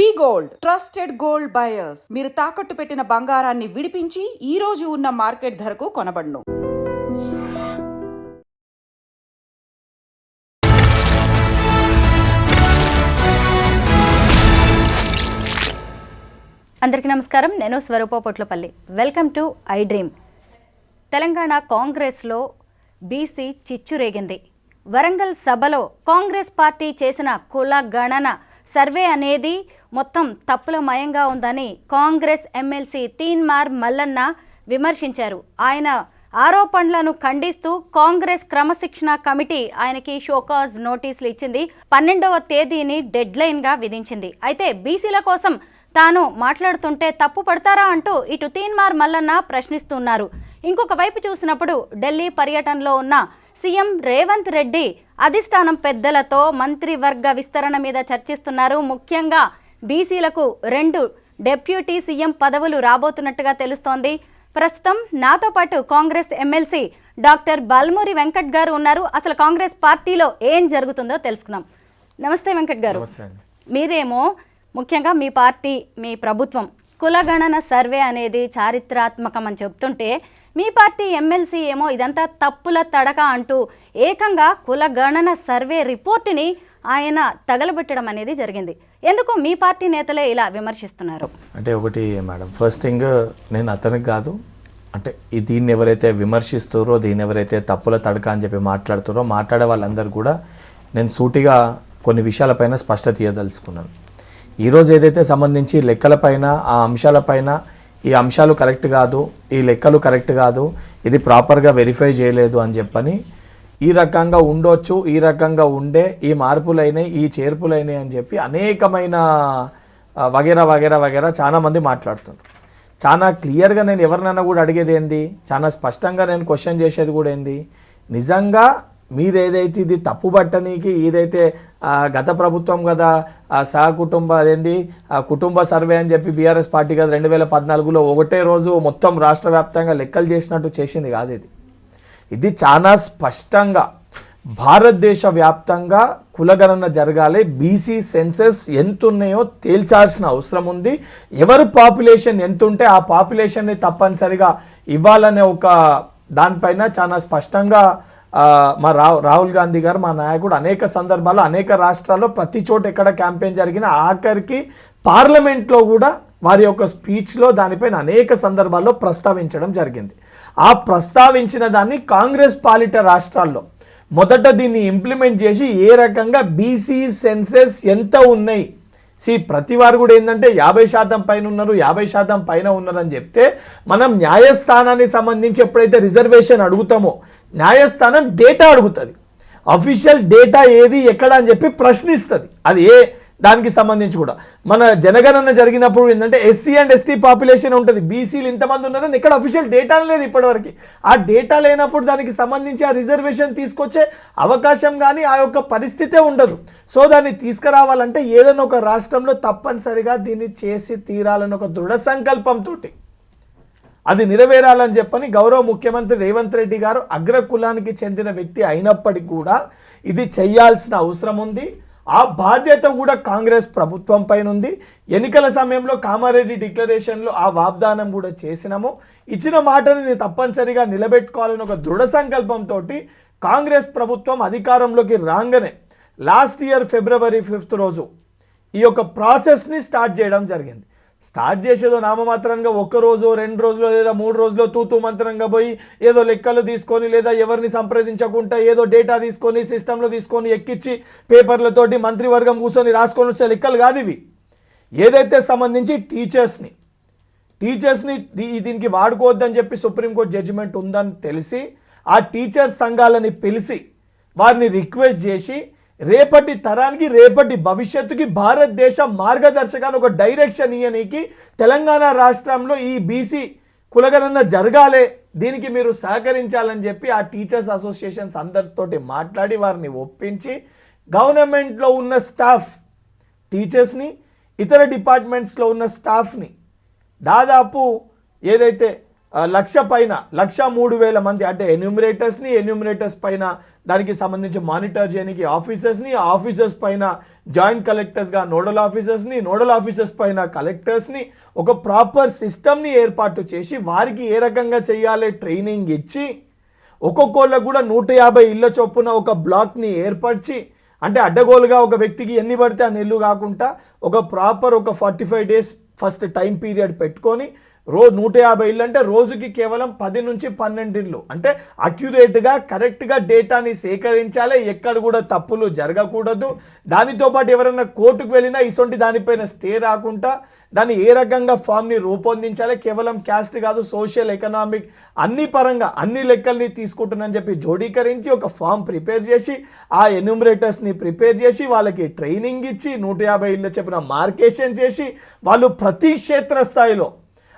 వి gold trusted gold buyers. మీరు తాకట్టు పెట్టిన బంగారాన్ని విడిపించి ఈ రోజు ఉన్న మార్కెట్ ధరకు కొనబడును. అందరికీ నమస్కారం. నేను Swaroopa Potlapalli. Welcome to I dream. Telangana కాంగ్రెస్లో బీసీ చిచ్చురేగింది. వరంగల్ సభలో కాంగ్రెస్ పార్టీ చేసిన కుల గణన సర్వే అనేది మొత్తం తప్పులమయంగా ఉందని కాంగ్రెస్ ఎమ్మెల్సీ తీన్మార్ మల్లన్న విమర్శించారు. ఆయన ఆరోపణలను ఖండిస్తూ కాంగ్రెస్ క్రమశిక్షణ కమిటీ ఆయనకి షోకాజ్ నోటీసులు ఇచ్చింది. 12వ తేదీని డెడ్లైన్గా విధించింది. అయితే బీసీల కోసం తాను మాట్లాడుతుంటే తప్పు పడతారా అంటూ ఇటు తీన్మార్ మల్లన్న ప్రశ్నిస్తున్నారు. ఇంకొక వైపు చూసినప్పుడు ఢిల్లీ పర్యటనలో ఉన్న సీఎం రేవంత్ రెడ్డి అధిష్టానం పెద్దలతో మంత్రివర్గ విస్తరణ మీద చర్చిస్తున్నారు. ముఖ్యంగా బీసీలకు 2 డెప్యూటీ సీఎం పదవులు రాబోతున్నట్టుగా తెలుస్తోంది. ప్రస్తుతం నాతో పాటు కాంగ్రెస్ ఎమ్మెల్సీ డాక్టర్ బాల్మూరి వెంకట్ గారు ఉన్నారు. అసలు కాంగ్రెస్ పార్టీలో ఏం జరుగుతుందో తెలుసుకుందాం. నమస్తే వెంకట్ గారు. మీరేమో ముఖ్యంగా మీ పార్టీ, మీ ప్రభుత్వం కులగణన సర్వే అనేది చారిత్రాత్మకం అని చెప్తుంటే, మీ పార్టీ ఎమ్మెల్సీ ఏమో ఇదంతా తప్పుల తడక అంటూ ఏకంగా కులగణన సర్వే రిపోర్టుని ఆయన తగలబెట్టడం అనేది జరిగింది. ఎందుకు మీ పార్టీ నేతలే ఇలా విమర్శిస్తున్నారు? అంటే ఒకటి మేడం, ఫస్ట్ థింగ్, నేను అతనికి కాదు, అంటే దీన్ని ఎవరైతే విమర్శిస్తారో, దీన్ని ఎవరైతే తప్పుల తడక అని చెప్పి మాట్లాడే వాళ్ళందరూ కూడా నేను సూటిగా కొన్ని విషయాలపైన స్పష్టత ఇవ్వదలుచుకున్నాను. ఈరోజు ఏదైతే సంబంధించి లెక్కలపైన, ఆ అంశాలపైన ఈ అంశాలు కరెక్ట్ కాదు, ఈ లెక్కలు కరెక్ట్ కాదు, ఇది ప్రాపర్గా వెరిఫై చేయలేదు అని చెప్పని, ఈ రకంగా ఉండొచ్చు, ఈ రకంగా ఉండే, ఈ మార్పులైనాయి, ఈ చేర్పులైనాయి అని చెప్పి అనేకమైన వగేరా వగేరా వగేరా చాలామంది మాట్లాడుతున్నారు. చాలా క్లియర్గా నేను ఎవరినైనా కూడా అడిగేది ఏంది, చాలా స్పష్టంగా నేను క్వశ్చన్ చేసేది కూడా ఏంది, నిజంగా మీరేదైతే ఇది తప్పుబట్టనీకి ఏదైతే గత ప్రభుత్వం కదా సహకుటుంబ అదేంది కుటుంబ సర్వే అని చెప్పి బీఆర్ఎస్ పార్టీ కదా 2014లో ఒకటే రోజు మొత్తం రాష్ట్ర వ్యాప్తంగా లెక్కలు చేసినట్టు చేసింది కాదు. ఇది చాలా స్పష్టంగా భారతదేశ వ్యాప్తంగా కులగణన జరగాలి, బీసీ సెన్సెస్ ఎంత ఉన్నాయో తేల్చాల్సిన అవసరం ఉంది. ఎవరు పాపులేషన్ ఎంత ఉంటే ఆ పాపులేషన్ని తప్పనిసరిగా ఇవ్వాలనే ఒక దానిపైన చాలా స్పష్టంగా మా రాహుల్ గాంధీ గారు, మా నాయకుడు అనేక సందర్భాల్లో అనేక రాష్ట్రాల్లో ప్రతి చోట ఎక్కడ క్యాంపెయిన్ జరిగిన ఆఖరికి పార్లమెంట్లో కూడా వారి యొక్క స్పీచ్లో దానిపైన అనేక సందర్భాల్లో ప్రస్తావించడం జరిగింది. ఆ ప్రస్తావించిన దాన్ని కాంగ్రెస్ పాలిట రాష్ట్రాల్లో మొదట దీన్ని ఇంప్లిమెంట్ చేసి ఏ రకంగా బీసీ సెన్సెస్ ఎంత ఉన్నాయి, ప్రతి వారు కూడా ఏంటంటే 50% పైన ఉన్నారు, 50% పైన ఉన్నారని చెప్తే, మనం న్యాయస్థానానికి సంబంధించి ఎప్పుడైతే రిజర్వేషన్ అడుగుతామో న్యాయస్థానం డేటా అడుగుతుంది, అఫీషియల్ డేటా ఏది ఎక్కడ అని చెప్పి ప్రశ్నిస్తుంది. అది ఏ దానికి సంబంధించి కూడా మన జనగణన జరిగినప్పుడు ఏంటంటే ఎస్సీ అండ్ ఎస్టీ పాపులేషన్ ఉంటుంది, బీసీలు ఇంతమంది ఉన్నారని ఇక్కడ అఫీషియల్ డేటా లేదు ఇప్పటివరకు. ఆ డేటా లేనప్పుడు దానికి సంబంధించి ఆ రిజర్వేషన్ తీసుకొచ్చే అవకాశం కానీ ఆ యొక్క పరిస్థితే ఉండదు. సో దాన్ని తీసుకురావాలంటే ఏదైనా ఒక రాష్ట్రంలో తప్పనిసరిగా దీన్ని చేసి తీరాలని ఒక దృఢ సంకల్పంతో అది నెరవేరాలని చెప్పని గౌరవ ముఖ్యమంత్రి రేవంత్ రెడ్డి గారు అగ్రకులానికి చెందిన వ్యక్తి అయినప్పటికీ కూడా ఇది చేయాల్సిన అవసరం ఉంది. ఆ బాధ్యత కూడా కాంగ్రెస్ ప్రభుత్వం పైన ఉంది. ఎన్నికల సమయంలో కామారెడ్డి డిక్లరేషన్లో ఆ వాగ్దానం కూడా చేసినాము. ఇచ్చిన మాటని నేను తప్పనిసరిగా నిలబెట్టుకోవాలని ఒక దృఢ సంకల్పంతో కాంగ్రెస్ ప్రభుత్వం అధికారంలోకి రాగానే లాస్ట్ ఇయర్ February 5th రోజు ఈ యొక్క ప్రాసెస్ని స్టార్ట్ చేయడం జరిగింది. స్టార్ట్ చేసేదో నామమాత్రంగా 1 రోజు 2 రోజులు లేదా 3 రోజులు తూతూ మంత్రంగా పోయి ఏదో లెక్కలు తీసుకొని లేదా ఎవరిని సంప్రదించకుండా ఏదో డేటా తీసుకొని సిస్టంలో తీసుకొని ఎక్కించి పేపర్లతోటి మంత్రివర్గం కూర్చొని రాసుకొని వచ్చే లెక్కలు కాదు ఇవి. ఏదైతే సంబంధించి టీచర్స్ని దీనికి వాడుకోవద్దని చెప్పి సుప్రీంకోర్టు జడ్జిమెంట్ ఉందని తెలిసి ఆ టీచర్స్ సంఘాలని పిలిచి వారిని రిక్వెస్ట్ చేసి రేపటి తరానికి, రేపటి భవిష్యత్తుకి భారతదేశ మార్గదర్శకాన్ని ఒక డైరెక్షన్ ఇయ్యనీకి తెలంగాణ రాష్ట్రంలో ఈ బీసీ కులగణన జరగాలి, దీనికి మీరు సహకరించాలని చెప్పి ఆ టీచర్స్ అసోసియేషన్స్ అందరితోటి మాట్లాడి వారిని ఒప్పించి గవర్నమెంట్లో ఉన్న స్టాఫ్, టీచర్స్ని, ఇతర డిపార్ట్మెంట్స్లో ఉన్న స్టాఫ్ని దాదాపు ఏదైతే 1,03,000 మంది అంటే ఎన్యూమరేటర్స్ పైన దానికి సంబంధించి మానిటర్ చేయడానికి ఆఫీసర్స్ పైన జాయింట్ కలెక్టర్స్గా నోడల్ ఆఫీసర్స్ పైన కలెక్టర్స్ని ఒక ప్రాపర్ సిస్టమ్ని ఏర్పాటు చేసి వారికి ఏ రకంగా చేయాలి ట్రైనింగ్ ఇచ్చి ఒక్కొక్కళ్ళకు కూడా 150 ఇళ్ళ చొప్పున ఒక బ్లాక్ని ఏర్పరిచి అంటే అడ్డగోలుగా ఒక వ్యక్తికి ఎన్ని పడితే ఆ నెల్లు కాకుండా ఒక ప్రాపర్ ఒక 45 డేస్ ఫస్ట్ టైం పీరియడ్ పెట్టుకొని 150 ఇళ్ళు అంటే రోజుకి కేవలం 10 నుంచి 12 ఇళ్ళు అంటే అక్యురేట్గా కరెక్ట్గా డేటాని సేకరించాలి, ఎక్కడ కూడా తప్పులు జరగకూడదు. దానితో పాటు ఎవరైనా కోర్టుకు వెళ్ళినా ఇటువంటి దానిపైన స్టే రాకుండా దాన్ని ఏ రకంగా ఫామ్ని రూపొందించాలి, కేవలం క్యాస్ట్ కాదు సోషల్ ఎకనామిక్ అన్ని పరంగా అన్ని లెక్కల్ని తీసుకుంటున్నానని చెప్పి జోడీకరించి ఒక ఫామ్ ప్రిపేర్ చేసి ఆ ఎన్యూమరేటర్స్ని ప్రిపేర్ చేసి వాళ్ళకి ట్రైనింగ్ ఇచ్చి 150 ఇళ్ళ చెప్పిన మార్కేషన్ చేసి వాళ్ళు ప్రతి క్షేత్రస్థాయిలో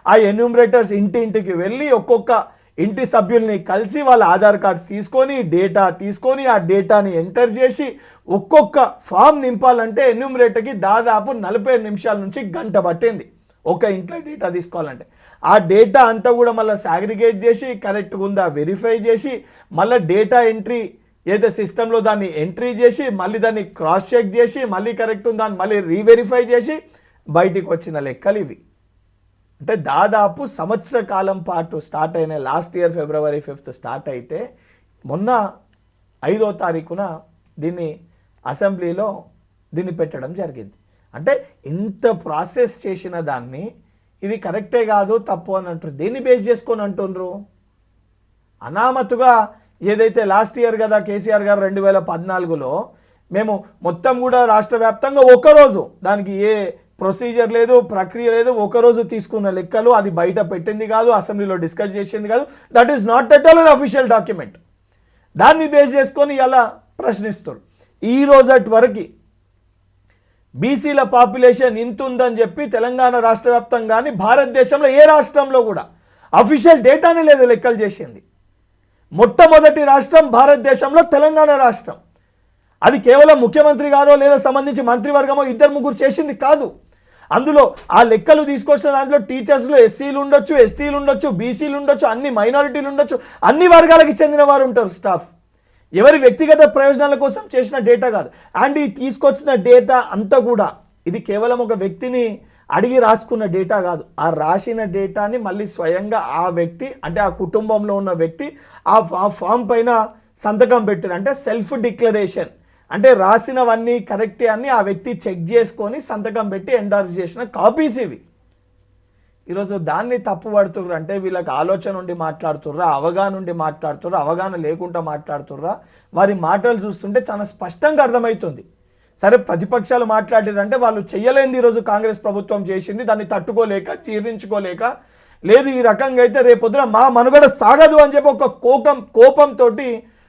ఆ ఎన్యూమరేటర్స్ ఇంటింటికి వెళ్ళి ఒక్కొక్క ఇంటి సభ్యుల్ని కలిసి వాళ్ళ ఆధార్ కార్డ్స్ తీసుకొని ఆ డేటాని ఎంటర్ చేసి ఒక్కొక్క ఫామ్ నింపాలంటే ఎన్యూమరేటర్కి దాదాపు 45 నిమిషాల నుంచి గంట పట్టింది ఒక ఇంట్లో డేటా తీసుకోవాలంటే. ఆ డేటా అంతా కూడా మళ్ళీ సాగ్రిగేట్ చేసి కరెక్ట్గా ఉందా వెరిఫై చేసి మళ్ళీ డేటా ఎంట్రీ ఏదైతే సిస్టంలో దాన్ని ఎంట్రీ చేసి మళ్ళీ దాన్ని క్రాస్ చెక్ చేసి మళ్ళీ కరెక్ట్ ఉందా అని మళ్ళీ రీవెరిఫై చేసి బయటికి వచ్చిన లెక్కలు ఇవి. అంటే దాదాపు సంవత్సర కాలం పాటు స్టార్ట్ అయిన last year February 5th start అయితే మొన్న 5వ తారీఖున దీన్ని అసెంబ్లీలో పెట్టడం జరిగింది. అంటే ఇంత ప్రాసెస్ చేసిన దాన్ని ఇది కరెక్టే కాదు తప్పు అని అంటారు. దేన్ని బేస్ చేసుకొని అంటుండ్రు? అనామతుగా ఏదైతే లాస్ట్ ఇయర్ కదా కేసీఆర్ గారు 2014లో మేము మొత్తం కూడా రాష్ట్ర వ్యాప్తంగా ఒకరోజు దానికి ఏ ప్రొసీజర్ లేదు ప్రక్రియ లేదు ఒకరోజు తీసుకున్న లెక్కలు అది బయట పెట్టింది కాదు అసెంబ్లీలో డిస్కస్ చేసింది కాదు. That is not at all an official document. దాన్ని బేస్ చేసుకొని ఇలా ప్రశ్నిస్తారు. ఈ రోజటి వరకు బీసీల పాపులేషన్ ఇంత ఉందని చెప్పి తెలంగాణ రాష్ట్ర వ్యాప్తంగా కానీ భారతదేశంలో ఏ రాష్ట్రంలో కూడా అఫీషియల్ డేటానే లేదు లెక్కలు చేసింది. మొట్టమొదటి రాష్ట్రం భారతదేశంలో తెలంగాణ రాష్ట్రం. అది కేవలం ముఖ్యమంత్రి గారో లేదా సంబంధించి మంత్రివర్గమో 2-3 చేసింది కాదు. అందులో ఆ లెక్కలు తీసుకొచ్చిన దాంట్లో టీచర్స్లో ఎస్సీలు ఉండొచ్చు, ఎస్టీలు ఉండొచ్చు, బీసీలు ఉండొచ్చు, అన్ని మైనారిటీలు ఉండొచ్చు, అన్ని వర్గాలకి చెందిన వారు ఉంటారు స్టాఫ్. ఎవరి వ్యక్తిగత ప్రయోజనాల కోసం చేసిన డేటా కాదు. అండ్ ఈ తీసుకొచ్చిన డేటా అంతా కూడా ఇది కేవలం ఒక వ్యక్తిని అడిగి రాసుకున్న డేటా కాదు. ఆ రాసిన డేటాని మళ్ళీ స్వయంగా ఆ వ్యక్తి అంటే ఆ కుటుంబంలో ఉన్న వ్యక్తి ఆ ఫామ్ పైన సంతకం పెట్టారు. అంటే సెల్ఫ్ డిక్లరేషన్ అంటే రాసినవన్నీ కరెక్టే అని ఆ వ్యక్తి చెక్ చేసుకొని సంతకం పెట్టి ఎండార్స్ చేసిన కాపీస్ ఇవి. ఈరోజు దాన్ని తప్పు పడుతుర్రా అంటే వీళ్ళకి ఆలోచన ఉండి మాట్లాడుతుర్రా, అవగాహన ఉండి మాట్లాడుతుర్రా, అవగాహన లేకుండా మాట్లాడుతుర్రా? వారి మాటలు చూస్తుంటే చాలా స్పష్టంగా అర్థమవుతుంది. సరే ప్రతిపక్షాలు మాట్లాడారంటే వాళ్ళు చెయ్యలేంది ఈరోజు కాంగ్రెస్ ప్రభుత్వం చేసింది, దాన్ని తట్టుకోలేక జీర్ణించుకోలేక లేదు ఈ రకంగా అయితే రేపొద్దున మా మనుగడ సాగదు అని చెప్పి ఒక కోపంతో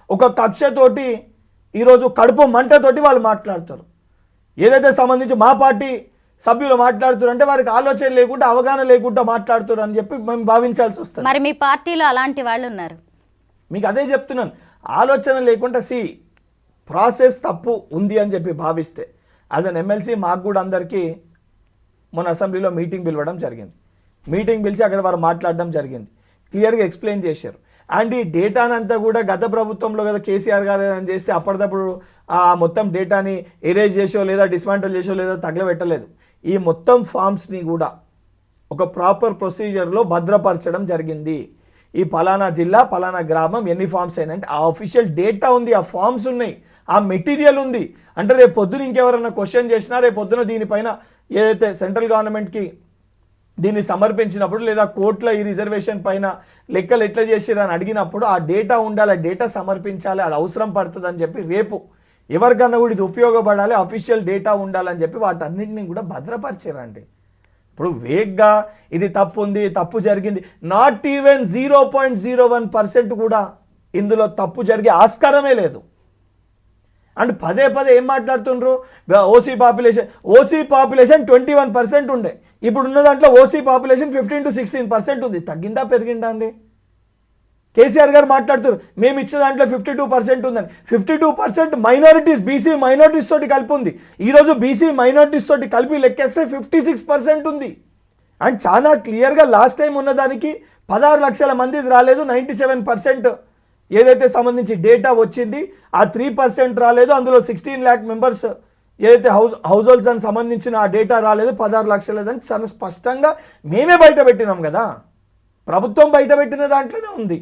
ఒక కక్షతోటి ఈరోజు కడుపు మంటతోటి వాళ్ళు మాట్లాడతారు. ఏదైతే సంబంధించి మా పార్టీ సభ్యులు మాట్లాడుతారంటే వారికి ఆలోచన లేకుండా అవగాహన లేకుండా మాట్లాడుతారు అని చెప్పి మేము భావించాల్సి వస్తుంది. మరి మీ పార్టీలో అలాంటి వాళ్ళు ఉన్నారు. మీకు అదే చెప్తున్నాను, ఆలోచన లేకుండా ప్రాసెస్ తప్పు ఉంది అని చెప్పి భావిస్తే యాజ్ అన్ ఎమ్మెల్సీ మాకు కూడా అందరికీ మన అసెంబ్లీలో మీటింగ్ పిలవడం జరిగింది. మీటింగ్ పిలిచి అక్కడ వారు మాట్లాడడం జరిగింది, క్లియర్గా ఎక్స్ప్లెయిన్ చేశారు. అండ్ ఈ డేటానంతా కూడా గత ప్రభుత్వంలో కదా కేసీఆర్ గారు అని చేస్తే అప్పటికప్పుడు ఆ మొత్తం డేటాని ఎరేజ్ చేసో లేదా డిస్మాంటల్ చేసో లేదా తగలబెట్టలేదు. ఈ మొత్తం ఫామ్స్ని కూడా ఒక ప్రాపర్ ప్రొసీజర్లో భద్రపరచడం జరిగింది. ఈ పలానా జిల్లా పలానా గ్రామం ఎన్ని ఫామ్స్ అయినాయంటే ఆ అఫీషియల్ డేటా ఉంది, ఆ ఫామ్స్ ఉన్నాయి, ఆ మెటీరియల్ ఉంది. అంటే రేపు పొద్దున ఇంకెవరైనా క్వశ్చన్ చేసినా రేపు పొద్దున దీనిపైన ఏదైతే సెంట్రల్ గవర్నమెంట్కి దీన్ని సమర్పించినప్పుడు లేదా కోర్టులో ఈ రిజర్వేషన్ పైన లెక్కలు ఎట్లా చేసిరని అడిగినప్పుడు ఆ డేటా ఉండాలి, డేటా సమర్పించాలి, అది అవసరం పడుతుంది అని చెప్పి రేపు ఎవరికన్నా కూడా ఇది ఉపయోగపడాలి, అఫీషియల్ డేటా ఉండాలని చెప్పి వాటన్నింటినీ కూడా భద్రపరిచారండి. ఇప్పుడు వేగ్గా ఇది తప్పు ఉంది, తప్పు జరిగింది, నాట్ ఈవెన్ 0.01% కూడా ఇందులో తప్పు జరిగే ఆస్కారమే లేదు. అండ్ పదే ఏం మాట్లాడుతుండ్రు, ఓసీ పాపులేషన్ 21% ఉండే, ఇప్పుడు ఉన్న దాంట్లో ఓసీ పాపులేషన్ 15 to 16% ఉంది. తగ్గిందా పెరిగిందా అండి? కేసీఆర్ గారు మాట్లాడుతారు మేము ఇచ్చిన దాంట్లో 52% ఉందని. 52% మైనారిటీస్, బీసీ మైనారిటీస్ తోటి కలిపి ఉంది. ఈరోజు బీసీ మైనారిటీస్ తోటి కలిపి లెక్కేస్తే 56% ఉంది. అండ్ చాలా క్లియర్గా లాస్ట్ టైం ఉన్నదానికి 16 లక్షల మంది రాలేదు, 97% ఏదైతే సంబంధించి డేటా వచ్చింది ఆ 3% రాలేదు, అందులో 16 lakh మెంబర్స్ ఏదైతే హౌస్ హోల్డ్స్ అని సంబంధించిన ఆ డేటా రాలేదు, 16 లక్షలేదని చాలా స్పష్టంగా మేమే బయట పెట్టినాం కదా, ప్రభుత్వం బయట పెట్టిన దాంట్లోనే ఉంది.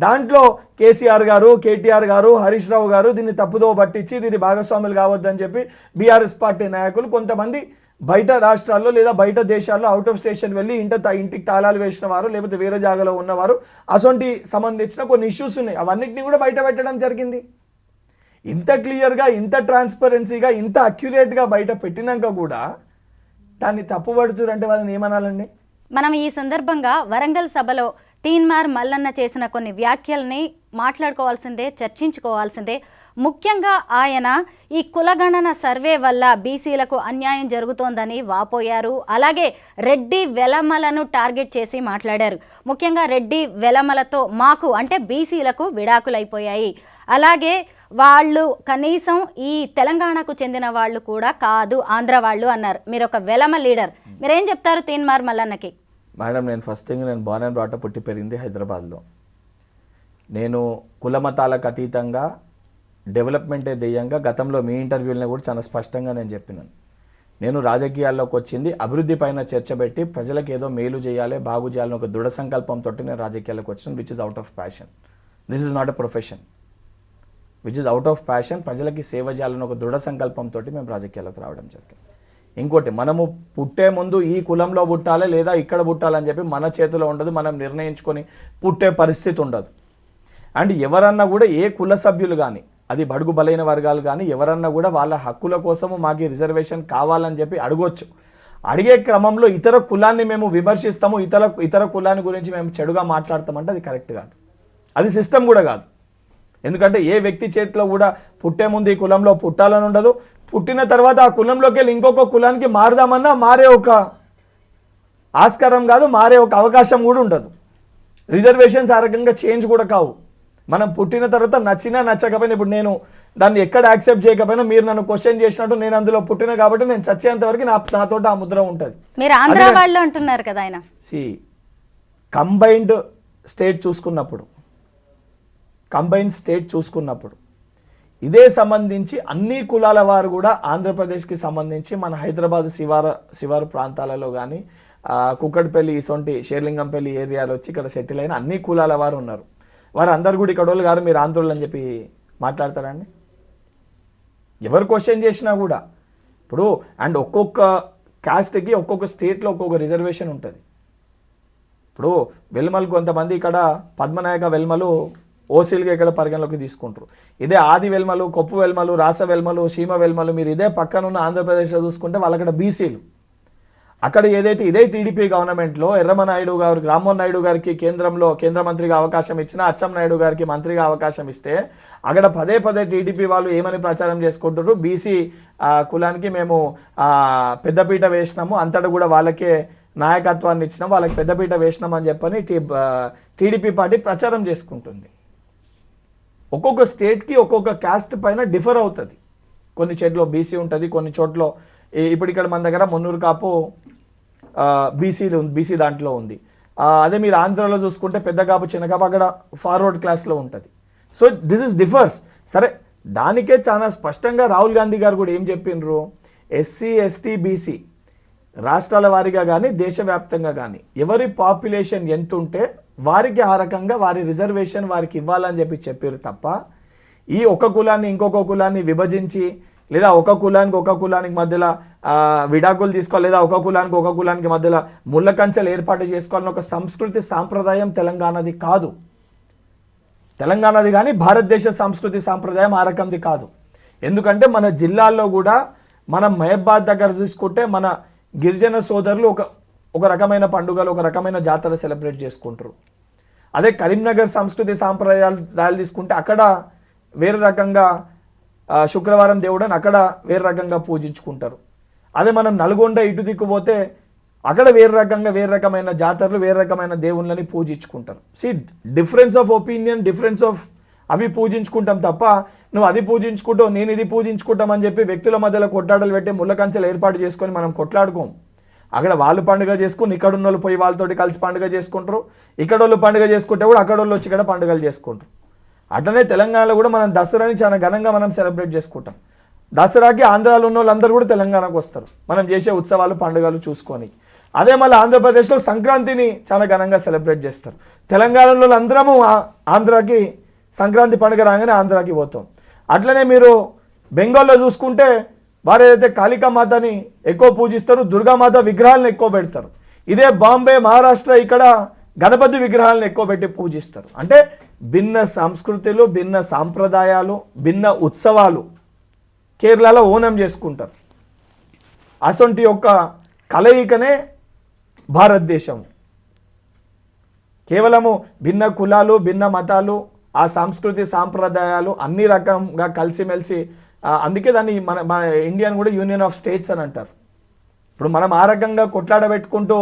దాంట్లో కేసీఆర్ గారు, కేటీఆర్ గారు, హరీష్ రావు గారు దీన్ని తప్పుదో పట్టించి దీన్ని భాగస్వాములు కావద్దని చెప్పి బీఆర్ఎస్ పార్టీ నాయకులు కొంతమంది బయట రాష్ట్రాల్లో లేదా బయట దేశాల్లో అవుట్ ఆఫ్ స్టేషన్ వెళ్ళి ఇంటికి తాళాలు వేసిన వారు లేకపోతే వేరే జాగాలో ఉన్నవారు అసొంటి సంబంధించిన కొన్ని ఇష్యూస్ ఉన్నాయి, అవన్నిటిని కూడా బయట పెట్టడం జరిగింది. ఇంత క్లియర్గా, ఇంత ట్రాన్స్పరెన్సీగా, ఇంత అక్యురేట్గా బయట పెట్టినాక కూడా దాన్ని తప్పుపడుతురంటే వాళ్ళని ఏమనాలండి? మనం ఈ సందర్భంగా వరంగల్ సభలో తీన్మార్ మల్లన్న చేసిన కొన్ని వ్యాఖ్యల్ని మాట్లాడుకోవాల్సిందే, చర్చించుకోవాల్సిందే. ముఖ్యంగా ఆయన ఈ కులగణన సర్వే వల్ల బీసీలకు అన్యాయం జరుగుతోందని వాపోయారు. అలాగే రెడ్డి వెలమలను టార్గెట్ చేసి మాట్లాడారు. ముఖ్యంగా రెడ్డి వెలమలతో మాకు అంటే బీసీలకు విడాకులైపోయాయి, అలాగే వాళ్ళు కనీసం ఈ తెలంగాణకు చెందిన వాళ్ళు కూడా కాదు, ఆంధ్ర వాళ్ళు అన్నారు. మీరు ఒక వెలమ లీడర్, మీరేం చెప్తారు తీన్మార్ మల్లన్నకి? మేడం, నేను ఫస్ట్ థింగ్ నేను బార్న్ అండ్ బ్రాట్ అప్ పుట్టి పెరిగింది హైదరాబాద్లో. నేను కులమతాలకు అతీతంగా డెవలప్మెంటే ధ్యేయంగా గతంలో మీ ఇంటర్వ్యూలను కూడా చాలా స్పష్టంగా నేను చెప్పినాను. నేను రాజకీయాల్లోకి వచ్చింది అభివృద్ధి పైన చర్చ పెట్టి ప్రజలకు ఏదో మేలు చేయాలి, బాగు చేయాలని ఒక దృఢ సంకల్పంతో నేను రాజకీయాల్లోకి వచ్చినాను, which is out of passion. This is not a profession, which is out of passion. ప్రజలకి సేవ చేయాలని ఒక దృఢ సంకల్పంతో మేము రాజకీయాల్లోకి రావడం జరిగింది. ఇంకోటి, మనము పుట్టే ముందు ఈ కులంలో పుట్టాలి లేదా ఇక్కడ పుట్టాలని చెప్పి మన చేతిలో ఉండదు, మనం నిర్ణయించుకొని పుట్టే పరిస్థితి ఉండదు. అండ్ ఎవరన్నా కూడా ఏ కుల సభ్యులు కానీ, అది బడుగు బలైన వర్గాలు కానీ ఎవరన్నా కూడా వాళ్ళ హక్కుల కోసము మాకు రిజర్వేషన్ కావాలని చెప్పి అడగొచ్చు. అడిగే క్రమంలో ఇతర కులాన్ని మేము విమర్శిస్తాము, ఇతర కులాన్ని గురించి మేము చెడుగా మాట్లాడతామంటే అది కరెక్ట్ కాదు, అది సిస్టమ్ కూడా కాదు. ఎందుకంటే ఏ వ్యక్తి చేతిలో కూడా పుట్టే ముందు ఈ కులంలో పుట్టాలని ఉండదు, పుట్టిన తర్వాత ఆ కులంలోకి వెళ్ళి ఇంకొక కులానికి మారుదామన్నా మారే ఒక ఆస్కారం కాదు, మారే ఒక అవకాశం కూడా ఉండదు. రిజర్వేషన్స్ ఆ రకంగా చేంజ్ కూడా కావు. మనం పుట్టిన తర్వాత నచ్చినా నచ్చకపోయినా, ఇప్పుడు నేను దాన్ని ఎక్కడ యాక్సెప్ట్ చేయకపోయినా మీరు నన్ను క్వశ్చన్ చేసినట్టు నేను అందులో పుట్టిన కాబట్టి నేను చచ్చేంత వరకు నాతో ఆ ముద్ర ఉంటుంది. మీరు ఆంధ్ర వాళ్ళు అంటున్నారు కదా ఆయన. కంబైన్డ్ స్టేట్ చూసుకున్నప్పుడు ఇదే సంబంధించి అన్ని కులాల వారు కూడా ఆంధ్రప్రదేశ్కి సంబంధించి మన హైదరాబాద్ శివారు ప్రాంతాలలో కానీ కుక్కడపల్లి, ఇసొంటి షేర్లింగంపల్లి ఏరియాలో వచ్చి ఇక్కడ సెటిల్ అయిన అన్ని కులాల వారు ఉన్నారు. వారు అందరు కూడా ఇక్కడ వాళ్ళు గారు మీరు ఆంధ్రులు అని చెప్పి మాట్లాడతారండి? ఎవరు క్వశ్చన్ చేసినా కూడా ఇప్పుడు అండ్ ఒక్కొక్క కాస్ట్కి ఒక్కొక్క స్టేట్లో ఒక్కొక్క రిజర్వేషన్ ఉంటుంది. ఇప్పుడు వెల్మలు కొంతమంది ఇక్కడ పద్మనాయక వెల్మలు ఓసీలుగా ఇక్కడ పరిగణలోకి తీసుకుంటారు. ఇదే ఆది వెల్మలు, కొప్పు వెల్మలు, రాస వెల్మలు, సీమ వెల్మలు మీరు ఇదే పక్కనున్న ఆంధ్రప్రదేశ్లో చూసుకుంటే వాళ్ళు అక్కడ బీసీలు. అక్కడ ఏదైతే ఇదే టీడీపీ గవర్నమెంట్లో ఎర్రమనాయుడు గారు, రామ్మోహన్ నాయుడు గారికి కేంద్ర మంత్రిగా అవకాశం ఇచ్చినా, అచ్చెన్నాయుడు గారికి మంత్రిగా అవకాశం ఇస్తే అక్కడ పదే టీడీపీ వాళ్ళు ఏమని ప్రచారం చేసుకుంటారు, బీసీ కులానికి మేము పెద్దపీట వేసినాము, అంతటా కూడా వాళ్ళకే నాయకత్వాన్ని ఇచ్చినాం, వాళ్ళకి పెద్దపీట వేసినాం అని చెప్పని టీడీపీ పార్టీ ప్రచారం చేసుకుంటుంది. ఒక్కొక్క స్టేట్కి ఒక్కొక్క క్యాస్ట్ పైన డిఫర్ అవుతుంది. కొన్ని చోట్ల బీసీ ఉంటుంది, కొన్ని చోట్ల ఇప్పుడు ఇక్కడ మన దగ్గర మున్నూరు కాపు బీసీ దాంట్లో ఉంది. అదే మీరు ఆంధ్రలో చూసుకుంటే పెద్ద కాపు, చిన్న కాపు అక్కడ ఫార్వర్డ్ క్లాస్లో ఉంటుంది. So this is differs. సరే, దానికే చాలా స్పష్టంగా రాహుల్ గాంధీ గారు కూడా ఏం చెప్పిండ్రు, ఎస్సీ ఎస్టీ బీసీ రాష్ట్రాల వారీగా కానీ దేశవ్యాప్తంగా కానీ ఎవరి పాపులేషన్ ఎంత ఉంటే వారికి ఆ రకంగా వారి రిజర్వేషన్ వారికి ఇవ్వాలని చెప్పారు తప్ప ఈ ఒక కులాన్ని ఇంకొక కులాన్ని విభజించి లేదా ఒక కులానికి మధ్యలో విడాకులు తీసుకోవాలి లేదా ఒక కులానికి మధ్యలో ముళ్ళ కంచెలు ఏర్పాటు చేసుకోవాలని ఒక సంస్కృతి సాంప్రదాయం తెలంగాణది కాదు. తెలంగాణది కానీ భారతదేశ సంస్కృతి సాంప్రదాయం ఆ రకంది కాదు. ఎందుకంటే మన జిల్లాల్లో కూడా మనం మహబాద్ దగ్గర చూసుకుంటే మన గిరిజన సోదరులు ఒక రకమైన పండుగలు, ఒక రకమైన జాతర సెలబ్రేట్ చేసుకుంటారు. అదే కరీంనగర్ సంస్కృతి సాంప్రదాయాలు తీసుకుంటే అక్కడ వేరే రకంగా శుక్రవారం దేవుడని అక్కడ వేరే రకంగా పూజించుకుంటారు. అదే మనం నల్గొండ ఇటు దిక్కుపోతే అక్కడ వేరే రకమైన జాతరలు, వేరే రకమైన దేవుళ్ళని పూజించుకుంటారు. Difference of opinion, difference of అవి పూజించుకుంటాం తప్ప నువ్వు అది పూజించుకుంటావు నేను ఇది పూజించుకుంటాం అని చెప్పి వ్యక్తుల మధ్యలో కొట్లాటలు పెట్టి ముళ్ళ కంచెలు ఏర్పాటు చేసుకొని మనం కొట్లాడుకోం. అక్కడ వాళ్ళు పండుగ చేసుకుని ఇక్కడ ఉన్న వాళ్ళు పోయి వాళ్ళతోటి కలిసి పండుగ చేసుకుంటారు, ఇక్కడ వాళ్ళు పండుగ చేసుకుంటే కూడా అక్కడ వాళ్ళు వచ్చి ఇక్కడ పండుగలు చేసుకుంటారు. అట్లనే తెలంగాణలో కూడా మనం దసరాని చాలా ఘనంగా మనం సెలబ్రేట్ చేసుకుంటాం. దసరాకి ఆంధ్రాలో ఉన్న వాళ్ళందరూ కూడా తెలంగాణకు వస్తారు మనం చేసే ఉత్సవాలు పండుగలు చూసుకొని. అదే మళ్ళీ ఆంధ్రప్రదేశ్లో సంక్రాంతిని చాలా ఘనంగా సెలబ్రేట్ చేస్తారు. తెలంగాణలో అందరము ఆంధ్రాకి సంక్రాంతి పండుగ రాగానే ఆంధ్రాకి పోతాం. అట్లనే మీరు బెంగాల్లో చూసుకుంటే వారు ఏదైతే కాళికామాతని ఎక్కువ పూజిస్తారు, దుర్గామాత విగ్రహాలను ఎక్కువ పెడతారు. ఇదే బాంబే, మహారాష్ట్ర ఇక్కడ గణపతి విగ్రహాలను ఎక్కువ పెట్టి పూజిస్తారు. అంటే భిన్న సంస్కృతులు, భిన్న సాంప్రదాయాలు, భిన్న ఉత్సవాలు. కేరళలో ఓనం చేసుకుంటారు. అసొంటి యొక్క కలయికనే భారతదేశం. కేవలము భిన్న కులాలు, భిన్న మతాలు, ఆ సంస్కృతి సాంప్రదాయాలు అన్ని రకంగా కలిసిమెలిసి, అందుకే దాన్ని మన ఇండియన్ కూడా యూనియన్ ఆఫ్ స్టేట్స్ అని అంటారు. ఇప్పుడు మనం ఆ రకంగా కొట్లాడబెట్టుకుంటూ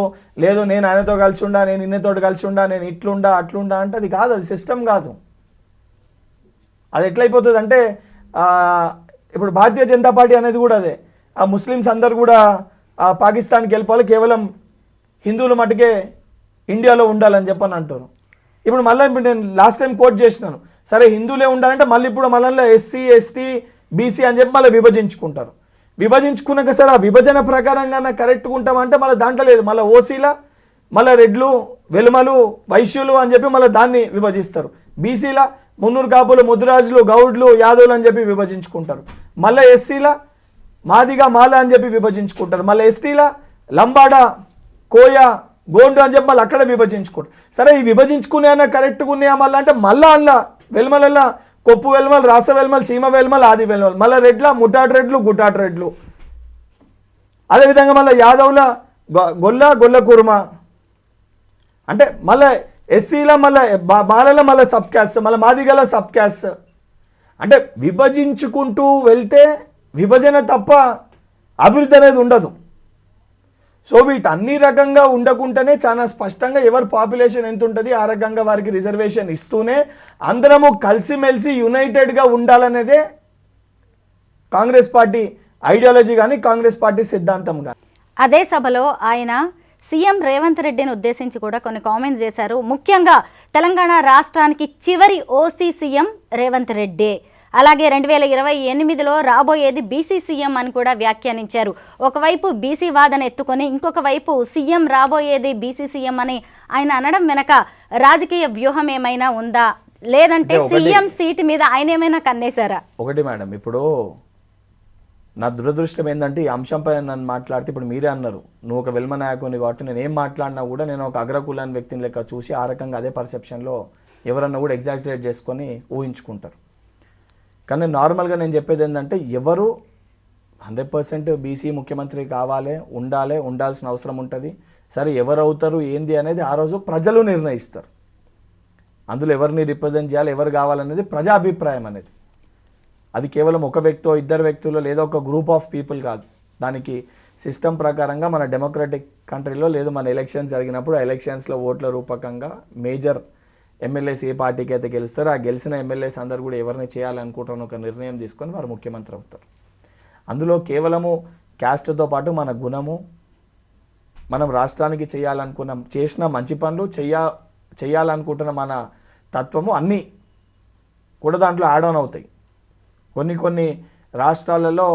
లేదు నేను ఆయనతో కలిసి ఉండా, నేను ఇన్నతోటి కలిసి ఉండా, నేను ఇట్లుండా అట్లుండా అంటే అది కాదు, అది సిస్టమ్ కాదు. అది ఎట్లయిపోతుంది అంటే ఇప్పుడు భారతీయ జనతా పార్టీ అనేది కూడా అదే. ఆ ముస్లిమ్స్ అందరు కూడా పాకిస్తాన్కి వెళ్ళిపోవాలి, కేవలం హిందువులు మటుకే ఇండియాలో ఉండాలని చెప్పని అంటారు. ఇప్పుడు మళ్ళీ నేను లాస్ట్ టైం కోట్ చేసినాను, సరే హిందువులే ఉండాలంటే మళ్ళీ ఇప్పుడు మళ్ళీ ఎస్సీ ఎస్టీ బీసీ అని చెప్పి మళ్ళీ విభజించుకుంటారు. విభజించుకున్నాక సరే ఆ విభజన ప్రకారంగా కరెక్ట్గా ఉంటామంటే మళ్ళీ దాంట్లో లేదు, మళ్ళీ ఓసీల, మళ్ళీ రెడ్లు, వెలుమలు, వైశ్యులు అని చెప్పి మళ్ళీ దాన్ని విభజిస్తారు. బీసీల మున్నూరు కాపులు, ముద్రాజులు, గౌడ్లు, యాదవులు అని చెప్పి విభజించుకుంటారు. మళ్ళీ ఎస్సీల మాదిగా, మాల అని చెప్పి విభజించుకుంటారు. మళ్ళీ ఎస్టీల లంబాడ, కోయ, గోండు అని చెప్పి మళ్ళీ అక్కడ విభజించుకుంటారు. సరే ఈ విభజించుకునే కరెక్ట్గా ఉన్నాయా మళ్ళీ అంటే మళ్ళీ అందులో వెలుమలల్లా కొప్పు వెలుమలు, రాస వెలుమలు, సీమ వెలుమలు, ఆది వెలుమలు, మళ్ళీ రెడ్ల ముటాటు రెడ్లు, గుట్టాటు రెడ్లు. అదేవిధంగా మళ్ళీ యాదవుల గొల్ల కుర్మ అంటే మళ్ళీ ఎస్సీల, మళ్ళీ మాలలో మళ్ళీ సబ్ క్యాస్ట్, మళ్ళీ మాదిగల సబ్ క్యాస్ట్. అంటే విభజించుకుంటూ వెళ్తే విభజన తప్ప అభివృద్ధి అనేది ఉండదు. సో వీటన్ని రకంగా ఉండకుండానే చాలా స్పష్టంగా ఎవరి పాపులేషన్ ఎంత ఉంటుంది ఆ రకంగా వారికి రిజర్వేషన్ ఇస్తూనే అందరము కలిసిమెలిసి యునైటెడ్గా ఉండాలనేదే కాంగ్రెస్ పార్టీ ఐడియాలజీ కానీ కాంగ్రెస్ పార్టీ సిద్ధాంతం కానీ. అదే సభలో ఆయన సీఎం రేవంత్ రెడ్డిని ఉద్దేశించి కూడా కొన్ని కామెంట్స్ చేశారు. ముఖ్యంగా తెలంగాణ రాష్ట్రానికి చివరి ఓసీ సీఎం రేవంత్ రెడ్డి, అలాగే 2028లో రాబోయేది బీసీ సీఎం అని కూడా వ్యాఖ్యానించారు. ఒకవైపు బీసీ వాదన ఎత్తుకొని ఇంకొక వైపు సీఎం రాబోయేది బీసీ సీఎం అని ఆయన అనడం వెనక రాజకీయ వ్యూహం ఏమైనా ఉందా, లేదంటే సీఎం సీటు మీద ఆయన ఏమైనా కన్నేశారా? ఒకటి మేడం, ఇప్పుడు నా దురదృష్టం ఏంటంటే ఈ అంశంపై నన్ను మాట్లాడితే ఇప్పుడు మీరే అన్నారు నువ్వు ఒక వెల్మ నాయకుని కాబట్టి నేను ఏం మాట్లాడినా కూడా నేను ఒక అగ్రకులాన్ని వ్యక్తిని లెక్క చూసి ఆ రకంగా అదే పర్సెప్షన్లో ఎవరన్నా కూడా ఎగ్జాజరేట్ చేసుకొని ఊహించుకుంటారు. కానీ నార్మల్గా నేను చెప్పేది ఏంటంటే ఎవరు 100% బీసీ ముఖ్యమంత్రి కావాలి, ఉండాల్సిన అవసరం ఉంటుంది. సరే ఎవరు అవుతారు ఏంది అనేది ఆ రోజు ప్రజలు నిర్ణయిస్తారు. అందులో ఎవరిని రిప్రజెంట్ చేయాలి, ఎవరు కావాలనేది ప్రజాభిప్రాయం అనేది. అది కేవలం ఒక వ్యక్తో, ఇద్దరు వ్యక్తులు లేదా ఒక గ్రూప్ ఆఫ్ పీపుల్ కాదు. దానికి సిస్టమ్ ప్రకారంగా మన డెమోక్రటిక్ కంట్రీలో లేదు మన ఎలక్షన్స్ జరిగినప్పుడు ఆ ఎలక్షన్స్లో ఓట్ల రూపకంగా మేజర్ ఎమ్మెల్యేస్ ఏ పార్టీకి అయితే గెలుస్తారో ఆ గెలిచిన ఎమ్మెల్యేస్ అందరూ కూడా ఎవరిని చేయాలనుకుంటారని ఒక నిర్ణయం తీసుకొని వారు ముఖ్యమంత్రి అవుతారు. అందులో కేవలము క్యాస్ట్తో పాటు మన గుణము, మనం రాష్ట్రానికి చేసిన మంచి పనులు, చేయాలనుకుంటున్న మన తత్వము అన్నీ కూడా దాంట్లో యాడ్ ఆన్ అవుతాయి. కొన్ని రాష్ట్రాలలో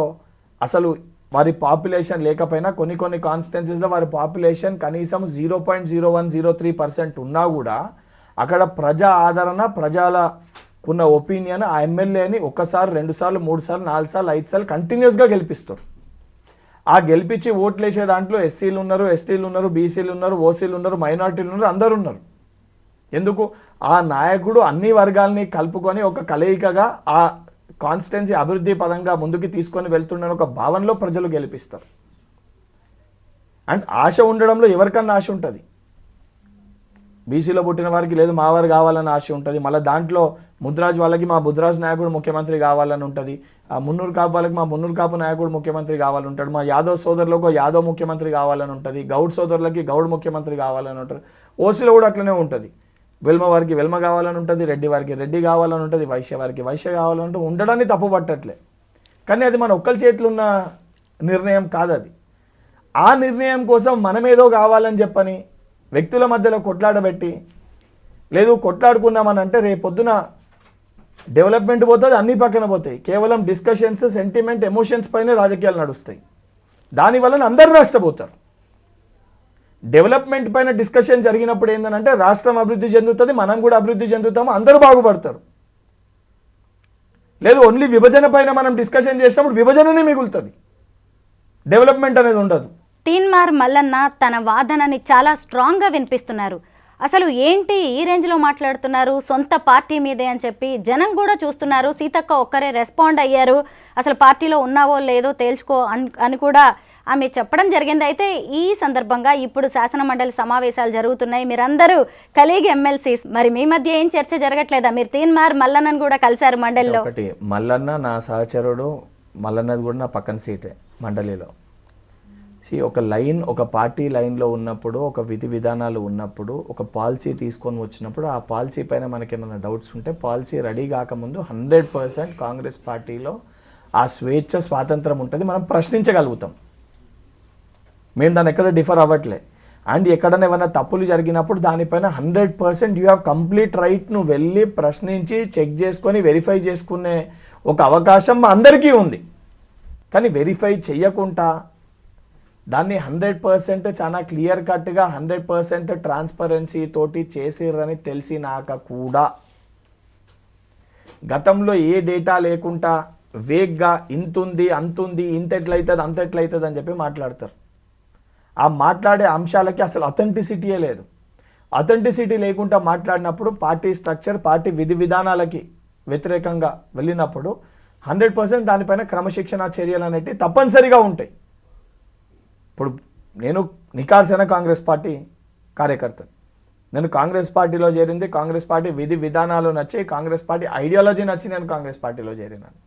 అసలు వారి పాపులేషన్ లేకపోయినా కొన్ని కాన్స్టిట్యున్సీస్లో వారి పాపులేషన్ కనీసం 0.0103% ఉన్నా కూడా అక్కడ ప్రజా ఆదరణ, ప్రజలకున్న ఒపీనియన్ ఆ ఎమ్మెల్యేని 1 సారి 2 సార్లు 3 సార్లు 4 సార్లు 5 సార్లు కంటిన్యూస్గా గెలిపిస్తారు. ఆ గెలిపించి ఓట్లు వేసే దాంట్లో ఎస్సీలు ఉన్నారు, ఎస్టీలు ఉన్నారు, బీసీలు ఉన్నారు, ఓసీలు ఉన్నారు, మైనార్టీలు ఉన్నారు, అందరు ఉన్నారు. ఎందుకు? ఆ నాయకుడు అన్ని వర్గాల్ని కలుపుకొని ఒక కలయికగా ఆ కాన్స్టిట్యున్సీ అభివృద్ధి పదంగా ముందుకు తీసుకొని వెళ్తున్న ఒక భావనలో ప్రజలు గెలిపిస్తారు. అండ్ ఆశ ఉండడంలో ఎవరికన్నా ఆశ ఉంటుంది. బీసీలో పుట్టిన వారికి లేదు మా వారు కావాలని ఆశ ఉంటుంది. మళ్ళీ దాంట్లో ముద్రాజ్ వాళ్ళకి మా ముద్రాజ్ నాయకుడు ముఖ్యమంత్రి కావాలని ఉంటుంది. ఆ మున్నూరు కాపు వాళ్ళకి మా మున్నూరు కాపు నాయకుడు ముఖ్యమంత్రి కావాలని ఉంటాడు. మా యాదవ్ సోదరులకు యాదవ్ ముఖ్యమంత్రి కావాలని ఉంటుంది. గౌడ్ సోదరులకి గౌడ్ ముఖ్యమంత్రి కావాలని ఉంటుంది. ఓసీలో కూడా అట్లనే ఉంటుంది. వెల్మ వారికి వెల్మ కావాలని ఉంటుంది, రెడ్డి వారికి రెడ్డి కావాలని ఉంటుంది, వైశ్య వారికి వైశ్య కావాలంటే ఉండడాన్ని తప్పు పట్టట్లే. కానీ అది మన ఒక్కరి చేతిలో ఉన్న నిర్ణయం కాదు. అది ఆ నిర్ణయం కోసం మనమేదో కావాలని చెప్పని వ్యక్తుల మధ్యలో కొట్లాడబెట్టి, లేదు కొట్లాడుకున్నామని అంటే రేపొద్దున డెవలప్మెంట్ పోతుంది, అన్ని పక్కన పోతాయి. కేవలం డిస్కషన్స్, సెంటిమెంట్, ఎమోషన్స్ పైనే రాజకీయాలు నడుస్తాయి. దానివల్ల అందరూ నష్టపోతారు. డెవలప్మెంట్ పైన డిస్కషన్ జరిగినప్పుడు ఏంటంటే రాష్ట్రం అభివృద్ధి చెందుతుంది, మనం కూడా అభివృద్ధి చెందుతాము, అందరూ బాగుపడతారు. లేదు ఓన్లీ విభజన పైన మనం డిస్కషన్ చేసినప్పుడు విభజననే మిగులుతుంది, డెవలప్మెంట్ అనేది ఉండదు. తీన్మార్ మల్లన్న తన వాదనని చాలా స్ట్రాంగ్గా వినిపిస్తున్నారు. అసలు ఏంటి ఈ రేంజ్లో మాట్లాడుతున్నారు, సొంత పార్టీ మీదే అని చెప్పి జనం కూడా చూస్తున్నారు. సీతక్క ఒక్కరే రెస్పాండ్ అయ్యారు, అసలు పార్టీలో ఉన్నావో లేదో తేల్చుకో అని కూడా ఆమె చెప్పడం జరిగింది. అయితే ఈ సందర్భంగా ఇప్పుడు శాసనమండలి సమావేశాలు జరుగుతున్నాయి, మీరందరూ కలిగి ఎమ్మెల్సీస్, మరి మీ మధ్య ఏం చర్చ జరగట్లేదా? మీరు తీన్మార్ మల్లన్నను కూడా కలిశారు మండలిలో. ఒకటి మల్లన్న నా సహచరుడు, మల్లన్నది కూడా నా పక్కన సీటే మండలిలో. ఒక లైన్, ఒక పార్టీ లైన్లో ఉన్నప్పుడు, ఒక విధి విధానాలు ఉన్నప్పుడు, ఒక పాలసీ తీసుకొని వచ్చినప్పుడు ఆ పాలసీ పైన మనకేమైనా డౌట్స్ ఉంటే పాలసీ రెడీ కాకముందు 100% కాంగ్రెస్ పార్టీలో ఆ స్వేచ్ఛ, స్వాతంత్రం ఉంటుంది, మనం ప్రశ్నించగలుగుతాం. మేము దాన్ని ఎక్కడ డిఫర్ అవ్వట్లే. అండ్ ఎక్కడైనా ఏమైనా తప్పులు జరిగినప్పుడు దానిపైన 100% యూ హ్యావ్ కంప్లీట్ రైట్, నువ్వు వెళ్ళి ప్రశ్నించి చెక్ చేసుకొని వెరిఫై చేసుకునే ఒక అవకాశం మా అందరికీ ఉంది. కానీ వెరిఫై చెయ్యకుండా దాన్ని 100% చాలా క్లియర్ కట్గా 100% ట్రాన్స్పరెన్సీ తోటి చేసిర్రని తెలిసినాక కూడా గతంలో ఏ డేటా లేకుండా వేగ్గా ఇంతుంది, అంతుంది, ఇంత ఎట్లయితుంది, అంత ఎట్లయితుంది అని చెప్పి మాట్లాడతారు. ఆ మాట్లాడే అంశాలకి అసలు అథెంటిసిటీయే లేదు. అథెంటిసిటీ లేకుండా మాట్లాడినప్పుడు పార్టీ స్ట్రక్చర్, పార్టీ విధి విధానాలకి వ్యతిరేకంగా వెళ్ళినప్పుడు 100% దానిపైన క్రమశిక్షణ చర్యలు అనేవి తప్పనిసరిగా ఉంటాయి. ఇప్పుడు నేను నికార్సైన కాంగ్రెస్ పార్టీ కార్యకర్తను. నేను కాంగ్రెస్ పార్టీలో చేరింది, కాంగ్రెస్ పార్టీ విధి విధానాలు నచ్చి, కాంగ్రెస్ పార్టీ ఐడియాలజీ నచ్చి నేను కాంగ్రెస్ పార్టీలో చేరినాను.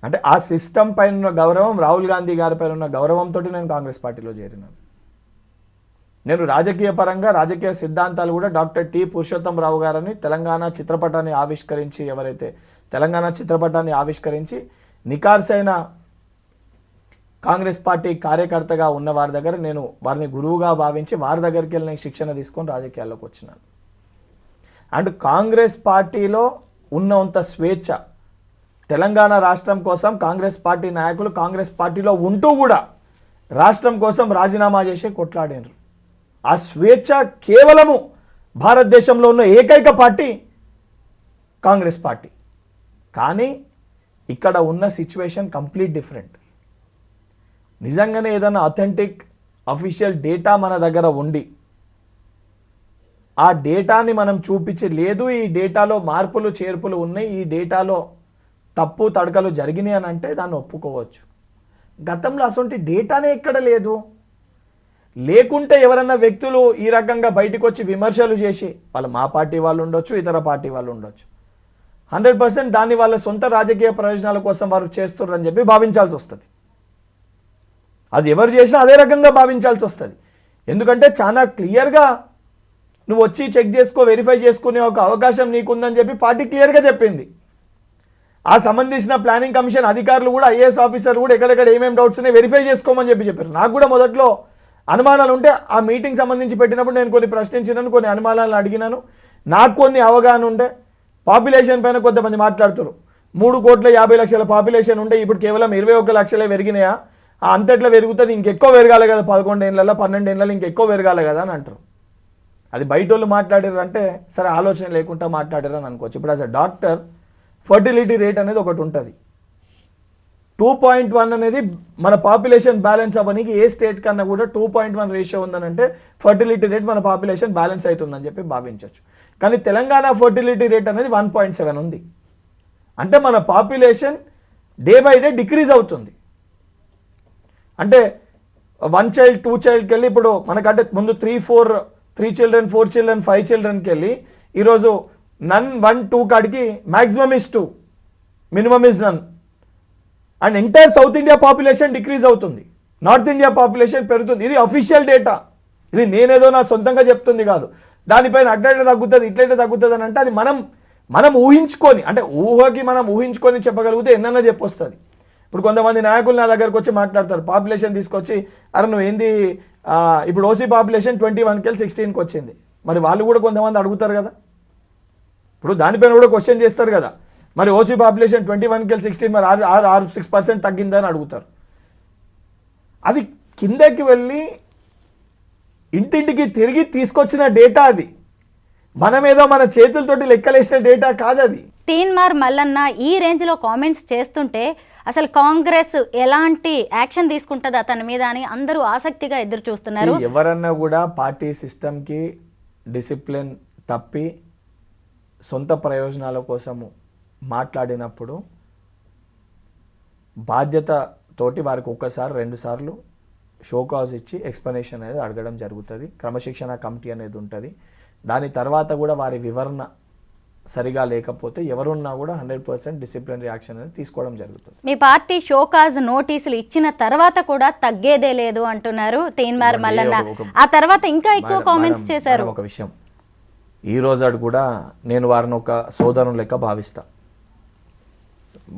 అంటే ఆ సిస్టమ్ పైన ఉన్న గౌరవం, రాహుల్ గాంధీ గారి పైన ఉన్న గౌరవంతో నేను కాంగ్రెస్ పార్టీలో చేరినాను. నేను రాజకీయ పరంగా, రాజకీయ సిద్ధాంతాలు కూడా డాక్టర్ టి పురుషోత్తం రావు గారని తెలంగాణ చిత్రపటాన్ని ఆవిష్కరించి, ఎవరైతే తెలంగాణ చిత్రపటాన్ని ఆవిష్కరించి నికార్సైన కాంగ్రెస్ పార్టీ కార్యకర్తగా ఉన్న వారి దగ్గర నేను వారిని గురువుగా భావించి వారి దగ్గరికి వెళ్ళి నేను శిక్షణ తీసుకొని రాజకీయాల్లోకి వచ్చినాను. అండ్ కాంగ్రెస్ పార్టీలో ఉన్నంత స్వేచ్ఛ తెలంగాణ రాష్ట్రం కోసం కాంగ్రెస్ పార్టీ నాయకులు కాంగ్రెస్ పార్టీలో ఉంటూ కూడా రాష్ట్రం కోసం రాజీనామా చేసి కొట్లాడారు. ఆ స్వేచ్ఛ కేవలము భారతదేశంలో ఉన్న ఏకైక పార్టీ కాంగ్రెస్ పార్టీ. కానీ ఇక్కడ ఉన్న సిచ్యువేషన్ కంప్లీట్ డిఫరెంట్. నిజంగానే ఏదైనా అథెంటిక్ అఫీషియల్ డేటా మన దగ్గర ఉండి ఆ డేటాని మనం చూపించి, లేదు ఈ డేటాలో మార్పులు చేర్పులు ఉన్నాయి, ఈ డేటాలో తప్పు తడకలు జరిగినాయి అని అంటే దాన్ని ఒప్పుకోవచ్చు. గతంలో అసలు డేటానే ఎక్కడ లేదు. లేకుంటే ఎవరన్నా వ్యక్తులు ఈ రకంగా బయటకు వచ్చి విమర్శలు చేసి, వాళ్ళు మా పార్టీ వాళ్ళు ఉండొచ్చు, ఇతర పార్టీ వాళ్ళు ఉండొచ్చు, 100% దాన్ని వాళ్ళ సొంత రాజకీయ ప్రయోజనాల కోసం వారు చేస్తున్నారని చెప్పి భావించాల్సి వస్తుంది. అది ఎవరు చేసినా అదే రకంగా భావించాల్సి వస్తుంది. ఎందుకంటే చాలా క్లియర్గా నువ్వు వచ్చి చెక్ చేసుకో, వెరిఫై చేసుకునే ఒక అవకాశం నీకుందని చెప్పి పార్టీ క్లియర్గా చెప్పింది. ఆ సంబంధించిన ప్లానింగ్ కమిషన్ అధికారులు కూడా, ఐఏఎస్ ఆఫీసర్ కూడా ఎక్కడెక్కడ ఏమేమి డౌట్స్ ఉన్నాయి వెరిఫై చేసుకోమని చెప్పారు. నాకు కూడా మొదట్లో అనుమానాలు ఉంటే ఆ మీటింగ్ సంబంధించి పెట్టినప్పుడు నేను కొన్ని ప్రశ్నించినాను, కొన్ని అనుమానాలను అడిగినాను. నాకు కొన్ని అవగాహన ఉంటే పాపులేషన్ పైన కొంతమంది మాట్లాడుతారు. 3,50,00,000 పాపులేషన్ ఉంటే ఇప్పుడు కేవలం 21 లక్షలే పెరిగినాయా, అంతట్లో పెరుగుతుంది, ఇంకెక్కువ పెరగాలి కదా, 11 ఏళ్ళలో 12 ఏళ్ళలో ఇంకెక్కువ పెరగాలి కదా అని అంటారు. అది బయట వాళ్ళు మాట్లాడారు అంటే సరే ఆలోచన లేకుండా మాట్లాడారు అని అనుకోవచ్చు. ఇప్పుడు as a doctor fertility rate అనేది ఒకటి ఉంటుంది. 2.1 అనేది మన పాపులేషన్ బ్యాలెన్స్ అవ్వడానికి ఏ స్టేట్ కన్నా కూడా 2.1 రేషియో ఉందని అంటే ఫర్టిలిటీ రేట్ మన పాపులేషన్ బ్యాలెన్స్ అవుతుందని చెప్పి భావించవచ్చు. కానీ తెలంగాణ ఫర్టిలిటీ రేట్ అనేది 1.7 ఉంది. అంటే మన population day by day decrease అవుతుంది. అంటే 1 చైల్డ్ 2 చైల్డ్కి వెళ్ళి ఇప్పుడు మనకంటే ముందు 3 చిల్డ్రన్ 4 చిల్డ్రన్ 5 చిల్డ్రన్కి వెళ్ళి ఈరోజు నన్ 1 2 కాడికి maximum is 2, minimum is none. And entire south India population decrease అవుతుంది, నార్త్ ఇండియా పాపులేషన్ పెరుగుతుంది. ఇది అఫీషియల్ డేటా, ఇది నేనేదో నా సొంతంగా చెప్తుంది కాదు. దానిపైన అట్లయితే తగ్గుతుంది, ఇట్లయితే తగ్గుతుంది అని అంటే అది మనం ఊహించుకొని, అంటే ఊహకి మనం ఊహించుకొని చెప్పగలిగితే ఎన్నన్నా చెప్పొస్తుంది. ఇప్పుడు కొంతమంది నాయకులు నా దగ్గరకు వచ్చి మాట్లాడతారు, పాపులేషన్ తీసుకొచ్చి అరే నువ్వు ఏంది ఇప్పుడు ఓసీ పాపులేషన్ 21 16కి వచ్చింది, మరి వాళ్ళు కూడా కొంతమంది అడుగుతారు కదా, ఇప్పుడు దానిపైన కూడా క్వశ్చన్ చేస్తారు కదా, మరి ఓసీ పాపులేషన్ 21 16 మరి 6% తగ్గిందని అడుగుతారు. అది కిందకి వెళ్ళి ఇంటింటికి తిరిగి తీసుకొచ్చిన డేటా, అది మనమేదో మన చేతులతోటి లెక్కలేసిన డేటా కాదు అది. తీన్మార్ మల్లన్న ఈ రేంజ్లో కామెంట్స్ చేస్తుంటే అసలు కాంగ్రెస్ ఎలాంటి యాక్షన్ తీసుకుంటుంది అతని మీద అని అందరూ ఆసక్తిగా ఎదురు చూస్తున్నారు. ఎవరన్నా కూడా పార్టీ సిస్టమ్కి డిసిప్లిన్ తప్పి సొంత ప్రయోజనాల కోసము మాట్లాడినప్పుడు బాధ్యతతోటి వారికి ఒక్కసారి 2 సార్లు షోకాజ్ ఇచ్చి ఎక్స్ప్లెనేషన్ అనేది అడగడం జరుగుతుంది. క్రమశిక్షణ కమిటీ అనేది ఉంటుంది. దాని తర్వాత కూడా వారి వివరణ సరిగా లేకపోతే ఎవరున్నా కూడా 100% డిసిప్లిన్ రియాక్షన్ అనేది తీసుకోవడం జరుగుతుంది. మీ పార్టీ షోకాజ్ నోటీసులు ఇచ్చిన తర్వాత కూడా తగ్గేదే లేదు అంటున్నారు తీన్మార్ మల్లన్న. ఆ తర్వాత ఇంకా ఎక్కువ కామెంట్స్ చేశారు. ఒక విషయం, ఈ రోజు కూడా నేను వారిని ఒక సోదరుని లెక్క భావిస్తా.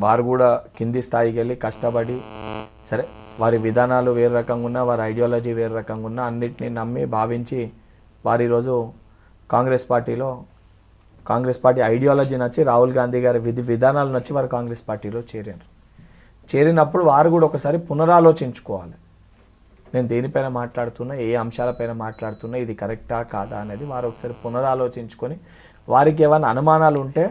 వారు కూడా కింది స్థాయికి వెళ్ళి కష్టపడి, సరే వారి విధానాలు వేరే రకంగా ఉన్నా, వారి ఐడియాలజీ వేరే రకంగా ఉన్నా, అన్నిటిని నమ్మి భావించి వారు ఈరోజు కాంగ్రెస్ పార్టీ ఐడియాలజీ నచ్చి, రాహుల్ గాంధీ గారి విధానాలు నచ్చి వారు కాంగ్రెస్ పార్టీలో చేరినప్పుడు వారు కూడా ఒకసారి పునరాలోచించుకోవాలి. నేను దేనిపైన మాట్లాడుతున్నా, ఏ అంశాలపైన మాట్లాడుతున్నా, ఇది కరెక్టా కాదా అనేది వారు ఒకసారి పునరాలోచించుకొని, వారికి ఏమైనా అనుమానాలు ఉంటే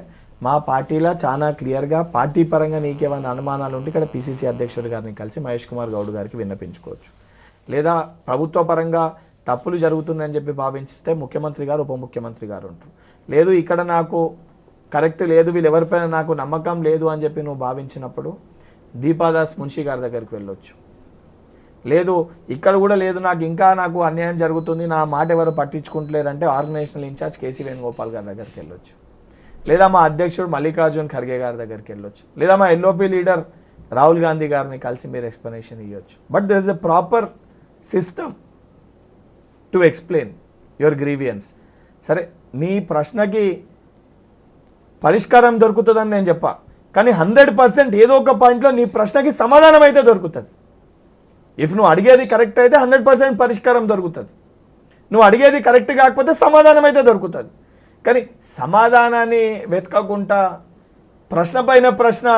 మా పార్టీలో చాలా క్లియర్గా పార్టీ పరంగా నీకేమైనా అనుమానాలు ఉంటే ఇక్కడ పిసిసి అధ్యక్షుడు గారిని కలిసి మహేష్ కుమార్ గౌడ్ గారికి విన్నపించుకోవచ్చు. లేదా ప్రభుత్వ పరంగా తప్పులు జరుగుతున్నాయని చెప్పి భావించితే ముఖ్యమంత్రి గారు, ఉప ముఖ్యమంత్రి గారు ఉంటారు. లేదు ఇక్కడ నాకు కరెక్ట్ లేదు, వీళ్ళు ఎవరిపైన నాకు నమ్మకం లేదు అని చెప్పి నువ్వు భావించినప్పుడు దీపాదాస్ మున్షి గారి దగ్గరికి వెళ్ళొచ్చు. లేదు ఇక్కడ కూడా లేదు, నాకు అన్యాయం జరుగుతుంది, నా మాట ఎవరు పట్టించుకుంటలేరంటే ఆర్గనైజేషనల్ ఇన్ఛార్జ్ కేసీ వేణుగోపాల్ గారి దగ్గరికి వెళ్ళొచ్చు. లేదా మా అధ్యక్షుడు మల్లికార్జున్ ఖర్గే గారి దగ్గరికి వెళ్ళొచ్చు. లేదా మా ఎల్ఓపి లీడర్ రాహుల్ గాంధీ గారిని కలిసి మీరు ఎక్స్ప్లెనేషన్ ఇవ్వచ్చు. But there is a proper system to explain your grievance. సరే నీ ప్రశ్నకి పరిష్కారం దొరుకుతుందని నేను చెప్పా, కానీ 100% ఏదో ఒక పాయింట్లో నీ ప్రశ్నకి సమాధానం అయితే దొరుకుతుంది. ఇఫ్ నువ్వు అడిగేది కరెక్ట్ అయితే 100% పరిష్కారం దొరుకుతుంది. నువ్వు అడిగేది కరెక్ట్ కాకపోతే సమాధానం అయితే దొరుకుతుంది. కానీ సమాధానాన్ని వెతకకుండా ప్రశ్న పైన ప్రశ్న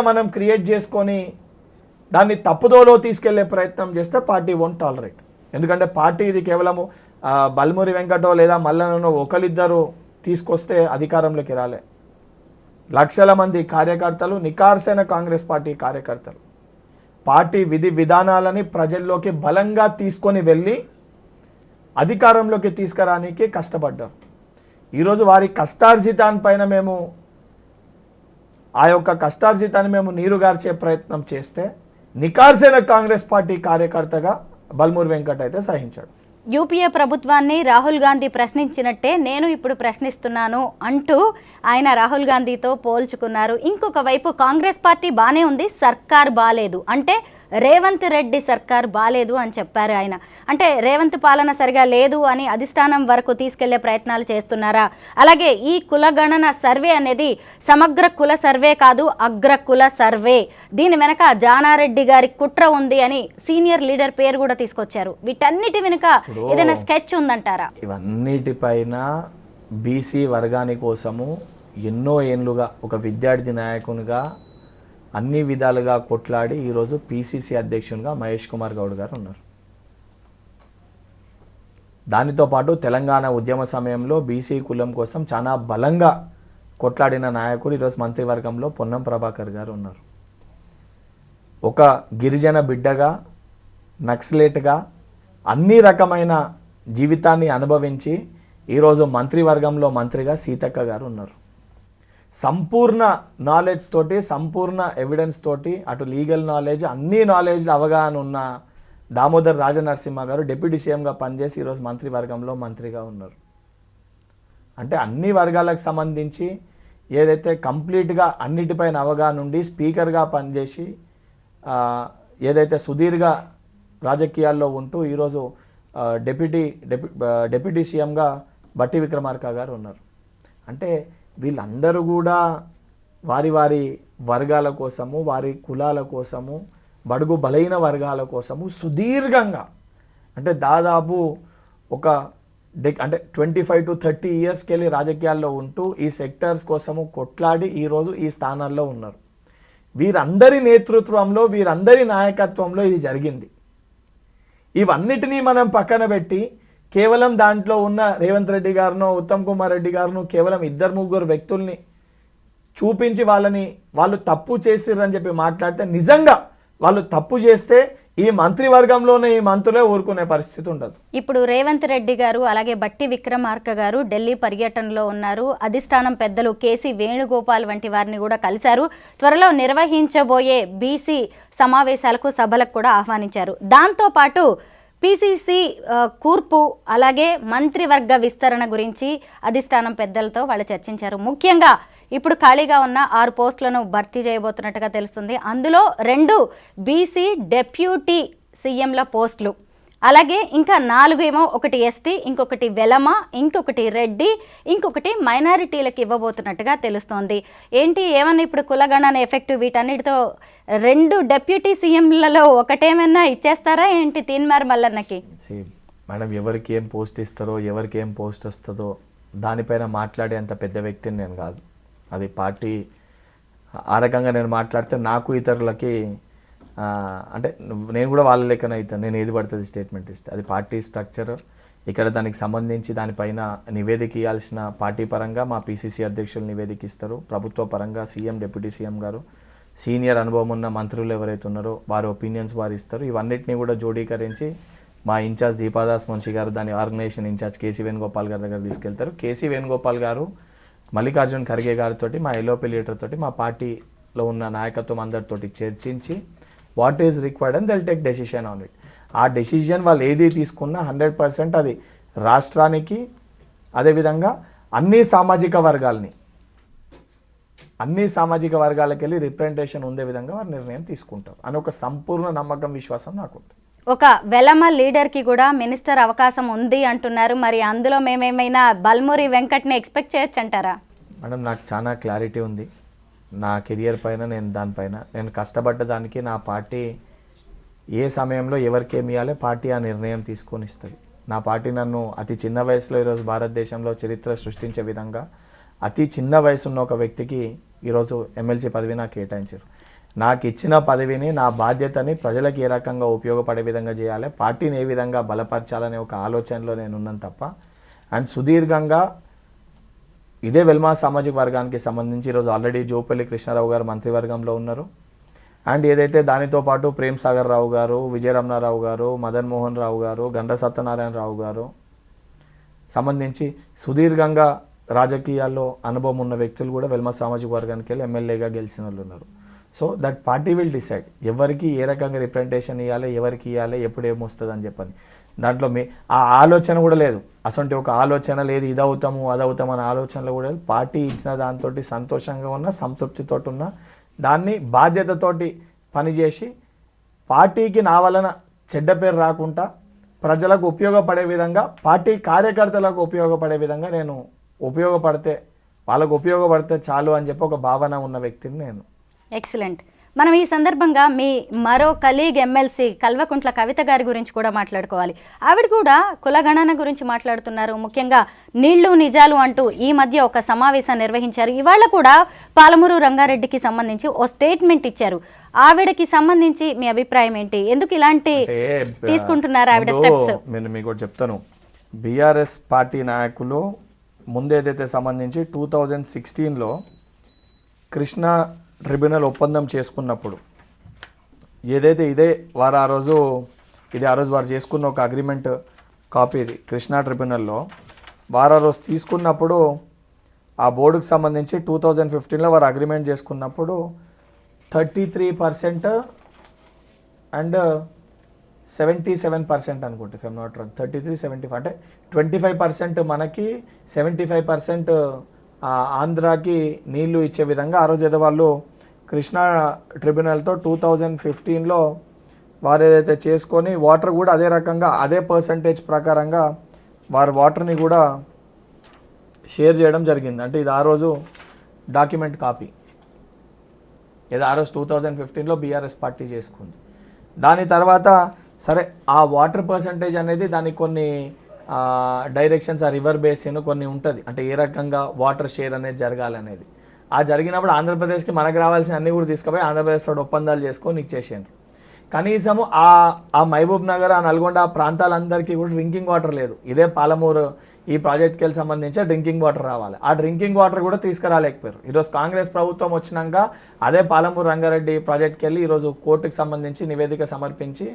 మనం క్రియేట్ చేసుకొని దాన్ని తప్పుదోలో తీసుకెళ్లే ప్రయత్నం చేస్తే పార్టీ వోంట్ టాలరేట్. ఎందుకంటే పార్టీ ఇది కేవలము బల్మూరి వెంకటో లేదా మల్లనో ఒకరిద్దరు తీసుకొస్తే అధికారంలోకి రాలే. లక్షల మంది కార్యకర్తలు, నికార్సైన కాంగ్రెస్ పార్టీ కార్యకర్తలు పార్టీ విధానాలని ప్రజల్లోకి బలంగా తీసుకొని వెళ్ళి అధికారంలోకి తీసుకురానికి కష్టపడ్డారు. ఈరోజు వారి కష్టార్జితాన్పైన మేము ఆ యొక్క కష్టార్జితాన్ని మేము నీరుగార్చే ప్రయత్నం చేస్తే నికార్సైన కాంగ్రెస్ పార్టీ కార్యకర్తగా బల్మూరి వెంకట్ అయితే సహించాడు. యూపీఏ ప్రభుత్వాన్ని రాహుల్ గాంధీ ప్రశ్నించినట్టే నేను ఇప్పుడు ప్రశ్నిస్తున్నాను అంటూ ఆయన రాహుల్ గాంధీతో పోల్చుకున్నారు. ఇంకొక వైపు కాంగ్రెస్ పార్టీ బాగానే ఉంది, సర్కార్ బాలేదు అంటే రేవంత్ రెడ్డి సర్కార్ బాలేదు అని చెప్పారు ఆయన. అంటే రేవంత్ పాలన సరిగా లేదు అని అధిష్టానం వరకు తీసుకెళ్లే ప్రయత్నాలు చేస్తున్నారా? అలాగే ఈ కులగణన సర్వే అనేది సమగ్ర కుల సర్వే కాదు, అగ్ర కుల సర్వే, దీని వెనక జానారెడ్డి గారి కుట్ర ఉంది అని సీనియర్ లీడర్ పేరు కూడా తీసుకొచ్చారు. వీటన్నిటి వెనుక ఏదైనా స్కెచ్ ఉందంటారా? ఇవన్నిటిపైన బీసీ వర్గాని కోసము ఎన్నో ఏళ్ళుగా ఒక విద్యార్థి నాయకునిగా అన్ని విధాలుగా కొట్లాడి ఈరోజు పిసిసి అధ్యక్షునిగా మహేష్ కుమార్ గౌడ్ గారు ఉన్నారు. దానితో పాటు తెలంగాణ ఉద్యమ సమయంలో బీసీ కులం కోసం చాలా బలంగా కొట్లాడిన నాయకుడు ఈరోజు మంత్రివర్గంలో పొన్నం ప్రభాకర్ గారు ఉన్నారు. ఒక గిరిజన బిడ్డగా, నక్సలేట్గా అన్ని రకమైన జీవితాన్ని అనుభవించి ఈరోజు మంత్రివర్గంలో మంత్రిగా సీతక్క గారు ఉన్నారు. సంపూర్ణ నాలెడ్జ్ తోటి, సంపూర్ణ ఎవిడెన్స్ తోటి, అటు లీగల్ నాలెడ్జ్, అన్ని నాలెడ్జ్ అవగాహన ఉన్న దామోదర్ రాజనరసింహ గారు డిప్యూటీ సీఎంగా పనిచేసి ఈరోజు మంత్రివర్గంలో మంత్రిగా ఉన్నారు. అంటే అన్ని వర్గాలకు సంబంధించి ఏదైతే కంప్లీట్గా అన్నిటిపైన అవగాహన ఉండి స్పీకర్గా పనిచేసి ఏదైతే సుదీర్ఘ రాజకీయాల్లో ఉంటూ ఈరోజు డిప్యూటీ సీఎంగా బట్టి విక్రమార్క గారు ఉన్నారు. అంటే వీళ్ళందరూ కూడా వారి వారి వర్గాల కోసము, వారి కులాల కోసము, బడుగు బలైన వర్గాల కోసము సుదీర్ఘంగా అంటే దాదాపు ఒక అంటే 25 to 30 ఇయర్స్కి వెళ్ళి రాజకీయాల్లో ఉంటూ ఈ సెక్టర్స్ కోసము కొట్లాడి ఈరోజు ఈ స్థానాల్లో ఉన్నారు. వీరందరి నేతృత్వంలో, వీరందరి నాయకత్వంలో ఇది జరిగింది. ఇవన్నిటినీ మనం పక్కన పెట్టి కేవలం దాంట్లో ఉన్న రేవంత్ రెడ్డి గారునో ఉత్తమ్ కుమార్ రెడ్డి గారును కేవలం 2-3 వ్యక్తుల్ని చూపించి వాళ్ళు తప్పు చేసిర్రని చెప్పి మాట్లాడితే, నిజంగా వాళ్ళు తప్పు చేస్తే ఈ మంత్రివర్గంలోనే ఈ మంత్రులే ఊరుకునే పరిస్థితి ఉండదు. ఇప్పుడు రేవంత్ రెడ్డి గారు అలాగే బట్టి విక్రమార్క గారు ఢిల్లీ పర్యటనలో ఉన్నారు. అధిష్టానం పెద్దలు కేసీ వేణుగోపాల్ వంటి వారిని కూడా కలిశారు. త్వరలో నిర్వహించబోయే బీసీ సమావేశాలకు, సభలకు కూడా ఆహ్వానించారు. దాంతోపాటు పీసీసీ కూర్పు అలాగే మంత్రివర్గ విస్తరణ గురించి అధిష్టానం పెద్దలతో వాళ్ళు చర్చించారు. ముఖ్యంగా ఇప్పుడు ఖాళీగా ఉన్న 6 పోస్టులను భర్తీ చేయబోతున్నట్టుగా తెలుస్తుంది. అందులో 2 బీసీ డెప్యూటీ సీఎంల పోస్టులు, అలాగే ఇంకా 4 ఏమో, ఒకటి ఎస్టీ, ఇంకొకటి వెలమ, ఇంకొకటి రెడ్డి, ఇంకొకటి మైనారిటీలకు ఇవ్వబోతున్నట్టుగా తెలుస్తోంది. ఏమన్నా ఇప్పుడు కులగణన ఎఫెక్ట్ వీటన్నిటితో 2 డెప్యూటీ సీఎంలలో ఒకటేమన్నా ఇచ్చేస్తారా ఏంటి తీన్మార్ మల్లన్నకి? మేడం, ఎవరికి ఏం పోస్ట్ ఇస్తారో, ఎవరికి ఏం పోస్ట్ వస్తుందో దానిపైన మాట్లాడే అంత పెద్ద వ్యక్తిని నేను కాదు. అది పార్టీ ఆ రకంగా నేను మాట్లాడితే నాకు ఇతరులకి అంటే నేను కూడా వాళ్ళ లెక్కన అవుతాను. నేను ఏది పడుతుంది స్టేట్మెంట్ ఇస్తే అది పార్టీ స్ట్రక్చర్. ఇక్కడ దానికి సంబంధించి దానిపైన నివేదిక ఇవ్వాల్సిన పార్టీ పరంగా మా పీసీసీ అధ్యక్షులు నివేదిక ఇస్తారు. ప్రభుత్వ పరంగా సీఎం, డిప్యూటీ సీఎం గారు, సీనియర్ అనుభవం ఉన్న మంత్రులు ఎవరైతే ఉన్నారో వారి ఒపీనియన్స్ వారు ఇస్తారు. ఇవన్నిటిని కూడా జోడీకరించి మా ఇన్ఛార్జ్ దీపాదాస్ మున్షి గారు, దాని ఆర్గనైజేషన్ ఇన్ఛార్జ్ కేసీ వేణుగోపాల్ గారి దగ్గర తీసుకెళ్తారు. కేసీ వేణుగోపాల్ గారు మల్లికార్జున్ ఖర్గే గారితో, మా ఎల్ఓపీ లీడర్ తోటి, మా పార్టీలో ఉన్న నాయకత్వం అందరితోటి చర్చించి what is required and they'll take decision on it. ఆ డెసిషన్ వాళ్ళు ఏది తీసుకున్నా 100% అది రాష్ట్రానికి, అదేవిధంగా అన్ని సామాజిక వర్గాలకి వెళ్ళి రిప్రజెంటేషన్ ఉండే విధంగా వారు నిర్ణయం తీసుకుంటారు అని ఒక సంపూర్ణ నమ్మకం, విశ్వాసం నాకుంది. ఒక వెలమ లీడర్కి కూడా మినిస్టర్ అవకాశం ఉంది అంటున్నారు. మరి అందులో మేమేమైనా బల్మూరి వెంకట్ని ఎక్స్పెక్ట్ చేయొచ్చు అంటారా? మేడం, నాకు చాలా క్లారిటీ ఉంది నా కెరియర్ పైన. నేను కష్టపడ్డ దానికి నా పార్టీ ఏ సమయంలో ఎవరికేమి ఇవ్వాలి పార్టీ ఆ నిర్ణయం తీసుకొని ఇస్తుంది. నా పార్టీ నన్ను అతి చిన్న వయసులో ఈరోజు భారతదేశంలో చరిత్ర సృష్టించే విధంగా అతి చిన్న వయసు ఉన్న ఒక వ్యక్తికి ఈరోజు ఎమ్మెల్సీ పదవి నాకు కేటాయించారు. నాకు ఇచ్చిన పదవిని, నా బాధ్యతని ప్రజలకు ఏ రకంగా ఉపయోగపడే విధంగా చేయాలి, పార్టీని ఏ విధంగా బలపరచాలనే ఒక ఆలోచనలో నేను ఉన్నాను తప్ప. అండ్ సుదీర్ఘంగా ఇదే వెల్మా సామాజిక వర్గానికి సంబంధించి ఈరోజు ఆల్రెడీ జోపల్లి కృష్ణారావు గారు మంత్రివర్గంలో ఉన్నారు. అండ్ ఏదైతే దానితో పాటు ప్రేమ్ సాగర్ రావు గారు, విజయరమణారావు గారు, మదన్ మోహన్ రావు గారు, గండ్ర సత్యనారాయణ రావు గారు సంబంధించి సుదీర్ఘంగా రాజకీయాల్లో అనుభవం ఉన్న వ్యక్తులు కూడా వెల్మా సామాజిక వర్గానికి వెళ్ళి ఎమ్మెల్యేగా గెలిచిన వాళ్ళు ఉన్నారు. So that party will decide ఎవరికి ఏ రకంగా రిప్రజెంటేషన్ ఇవ్వాలి, ఎవరికి ఇవ్వాలి, ఎప్పుడు ఏమొస్తుంది అని చెప్పని. దాంట్లో ఆ ఆలోచన కూడా లేదు. అసలు ఒక ఆలోచన లేదు, ఇదవుతాము అదవుతాము అనే ఆలోచనలు కూడా లేదు. పార్టీ ఇచ్చిన దాంతో సంతోషంగా ఉన్న, సంతృప్తితో ఉన్న, దాన్ని బాధ్యతతోటి పనిచేసి పార్టీకి నా వలన చెడ్డ పేరు రాకుండా ప్రజలకు ఉపయోగపడే విధంగా, పార్టీ కార్యకర్తలకు ఉపయోగపడే విధంగా నేను వాళ్ళకు ఉపయోగపడితే చాలు అని చెప్పి ఒక భావన ఉన్న వ్యక్తిని నేను. ఎక్సలెంట్. మనం ఈ సందర్భంగా మీ మరో కలీగ్ ఎమ్మెల్సీ కల్వకుంట్ల కవిత గారి గురించి కూడా మాట్లాడుకోవాలి. ఆవిడ కూడా కులగణన గురించి మాట్లాడుతున్నారు. ముఖ్యంగా నీళ్లు నిజాలు అంటూ ఈ మధ్య ఒక సమావేశం నిర్వహించారు. ఇవాళ కూడా పాలమూరు రంగారెడ్డికి సంబంధించి ఓ స్టేట్మెంట్ ఇచ్చారు. ఆవిడకి సంబంధించి మీ అభిప్రాయం ఏంటి? ఎందుకు ఇలాంటి తీసుకుంటున్నారు ఆవిడ స్టెప్స్? నేను మీకు చెప్తాను. బీఆర్ఎస్ పార్టీ నాయకులు ముందు ఏదైతే సంబంధించి 2016లో కృష్ణా ట్రిబ్యునల్ ఒప్పందం చేసుకున్నప్పుడు ఏదైతే ఆ రోజు వారు చేసుకున్న ఒక అగ్రిమెంట్ కాపీ కృష్ణా ట్రిబ్యునల్లో వారు ఆ రోజు తీసుకున్నప్పుడు ఆ బోర్డుకు సంబంధించి 2015లో వారు అగ్రిమెంట్ చేసుకున్నప్పుడు 33% అండ్ 77% అనుకుంటే, ఇఫ్ ఐమ్ నాట్ రాంగ్, 33-75 అంటే 25% మనకి, 75% ఆంధ్రాకి నీళ్లు ఇచ్చే విధంగా ఆ రోజు ఏదో వాళ్ళు కృష్ణా ట్రిబ్యునల్తో 2015లో వారు ఏదైతే చేసుకొని వాటర్ కూడా అదే రకంగా అదే పర్సంటేజ్ ప్రకారంగా వారు వాటర్ని కూడా షేర్ చేయడం జరిగింది. అంటే ఇది ఆ రోజు డాక్యుమెంట్ కాపీ. ఏదో ఆ రోజు 2015లో బీఆర్ఎస్ పార్టీ చేసుకుంది. దాని తర్వాత సరే ఆ వాటర్ పర్సంటేజ్ అనేది దానికి కొన్ని డైరెక్షన్స్, ఆ రివర్ బేసిన్ కొన్ని ఉంటుంది, అంటే ఏ రకంగా వాటర్ షేర్ అనేది జరగాలనేది. ఆ జరిగినప్పుడు ఆంధ్రప్రదేశ్కి మనకు రావాల్సిన అన్నీ కూడా తీసుకుపోయి ఆంధ్రప్రదేశ్ తోటి ఒప్పందాలు చేసుకొని ఇచ్చేసారు. కనీసము ఆ మహబూబ్ నగర్, ఆ నల్గొండ ఆ ప్రాంతాలందరికీ కూడా డ్రింకింగ్ వాటర్ లేదు. ఇదే పాలమూరు ఈ ప్రాజెక్ట్కి వెళ్ళి సంబంధించి డ్రింకింగ్ వాటర్ రావాలి. ఆ డ్రింకింగ్ వాటర్ కూడా తీసుకురాలేకపోయారు. ఈరోజు కాంగ్రెస్ ప్రభుత్వం వచ్చినాక అదే పాలమూరు రంగారెడ్డి ప్రాజెక్ట్కి వెళ్ళి ఈరోజు కోర్టుకి సంబంధించి నివేదిక సమర్పించి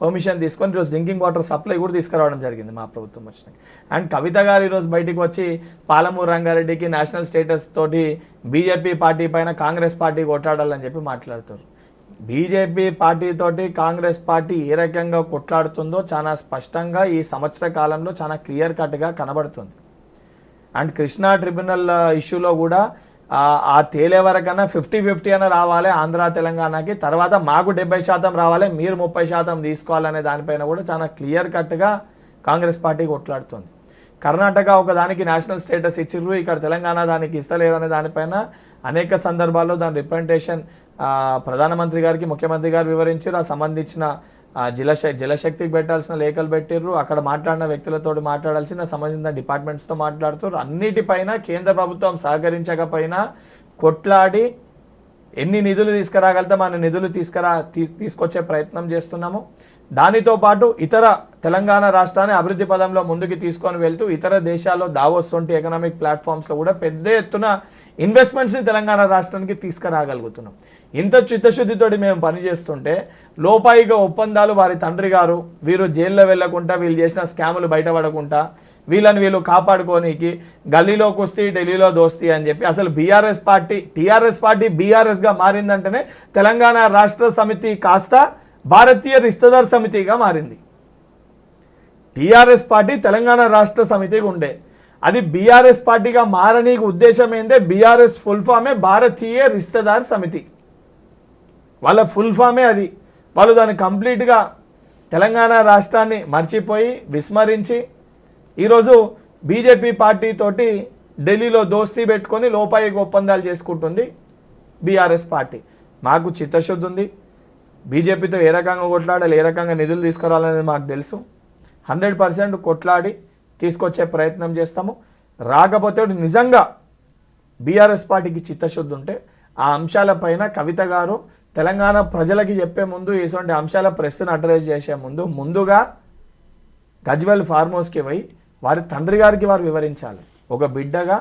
పర్మిషన్ తీసుకొని ఈరోజు డ్రింకింగ్ వాటర్ సప్లై కూడా తీసుకురావడం జరిగింది మా ప్రభుత్వం వచ్చినాక. అండ్ కవిత గారు ఈరోజు బయటికి వచ్చి పాలమూరు రంగారెడ్డికి నేషనల్ స్టేటస్ తోటి బీజేపీ పార్టీ పైన కాంగ్రెస్ పార్టీ కొట్లాడాలని చెప్పి మాట్లాడుతారు. బీజేపీ పార్టీతోటి కాంగ్రెస్ పార్టీ ఏ రకంగా కొట్లాడుతుందో చాలా స్పష్టంగా ఈ సంవత్సర కాలంలో చాలా క్లియర్ కట్గా కనబడుతుంది. అండ్ కృష్ణా ట్రిబ్యునల్ ఇష్యూలో కూడా ఆ తేలే వరకన్నా 50-50 అని రావాలి ఆంధ్ర తెలంగాణకి, తర్వాత మాకు 70% రావాలి, మీరు 30% తీసుకోవాలనే దానిపైన కూడా చాలా క్లియర్ కట్గా కాంగ్రెస్ పార్టీ కొట్లాడుతుంది. కర్ణాటక ఒక దానికి నేషనల్ స్టేటస్ ఇచ్చిర్రు, ఇక్కడ తెలంగాణ దానికి ఇస్తలేదనే దానిపైన అనేక సందర్భాల్లో దాని రిప్రజెంటేషన్ ప్రధానమంత్రి గారికి ముఖ్యమంత్రి గారు వివరించారు. ఆ సంబంధించిన జలశక్తికి పెట్టాల్సిన లేఖలు పెట్టిర్రు, అక్కడ మాట్లాడిన వ్యక్తులతో మాట్లాడాల్సిన సంబంధించిన డిపార్ట్మెంట్స్తో మాట్లాడుతారు. అన్నిటిపైన కేంద్ర ప్రభుత్వం సహకరించకపోయినా కొట్లాడి ఎన్ని నిధులు తీసుకురాగలుగుతాం అన్ని నిధులు తీసుకొచ్చే ప్రయత్నం చేస్తున్నాము. దానితో పాటు ఇతర తెలంగాణ రాష్ట్రాన్ని అభివృద్ధి పదంలో ముందుకు తీసుకొని వెళ్తూ ఇతర దేశాల్లో దావోస్ వంటి ఎకనామిక్ ప్లాట్ఫామ్స్లో కూడా పెద్ద ఎత్తున ఇన్వెస్ట్మెంట్స్ని తెలంగాణ రాష్ట్రానికి తీసుకురాగలుగుతున్నాం. ఇంత చిత్తశుద్ధితోటి మేము పనిచేస్తుంటే లోపాయిగా ఒప్పందాలు వారి తండ్రి గారు వీరు జైల్లో వెళ్లకుండా, వీళ్ళు చేసిన స్కాములు బయటపడకుండా, వీళ్ళు కాపాడుకోనికి గల్లీలో కుస్తీ ఢిల్లీలో దోస్తీ అని చెప్పి అసలు టీఆర్ఎస్ పార్టీ బీఆర్ఎస్గా మారిందంటేనే తెలంగాణ రాష్ట్ర సమితి కాస్త భారతీయ రిస్తదార్ సమితిగా మారింది. టీఆర్ఎస్ పార్టీ తెలంగాణ రాష్ట్ర సమితిగా ఉండే, అది బీఆర్ఎస్ పార్టీగా మారనీకి ఉద్దేశం ఏందే, బీఆర్ఎస్ ఫుల్ ఫామే భారతీయ రిస్తదార్ సమితి, వాళ్ళ ఫుల్ ఫామే అది. వాళ్ళు దాన్ని కంప్లీట్గా తెలంగాణ రాష్ట్రాన్ని మర్చిపోయి విస్మరించి ఈరోజు బీజేపీ పార్టీతోటి ఢిల్లీలో దోస్తీ పెట్టుకొని లోపాయికి ఒప్పందాలు చేసుకుంటుంది బీఆర్ఎస్ పార్టీ. మాకు చిత్తశుద్ధి ఉంది, బీజేపీతో ఏ రకంగా కొట్లాడాలి, ఏ రకంగా నిధులు తీసుకురావాలనేది మాకు తెలుసు. 100% కొట్లాడి తీసుకొచ్చే ప్రయత్నం చేస్తాము. రాకపోతే నిజంగా బీఆర్ఎస్ పార్టీకి చిత్తశుద్ధి ఉంటే ఆ అంశాలపైన కవిత గారు తెలంగాణ ప్రజలకి చెప్పే ముందు, ఇటువంటి అంశాల ప్రెస్ని అడ్రస్ చేసే ముందుగా గజ్వెల్ ఫార్మ్ హౌస్కి పోయి వారి తండ్రి గారికి వారు వివరించాలి. ఒక బిడ్డగా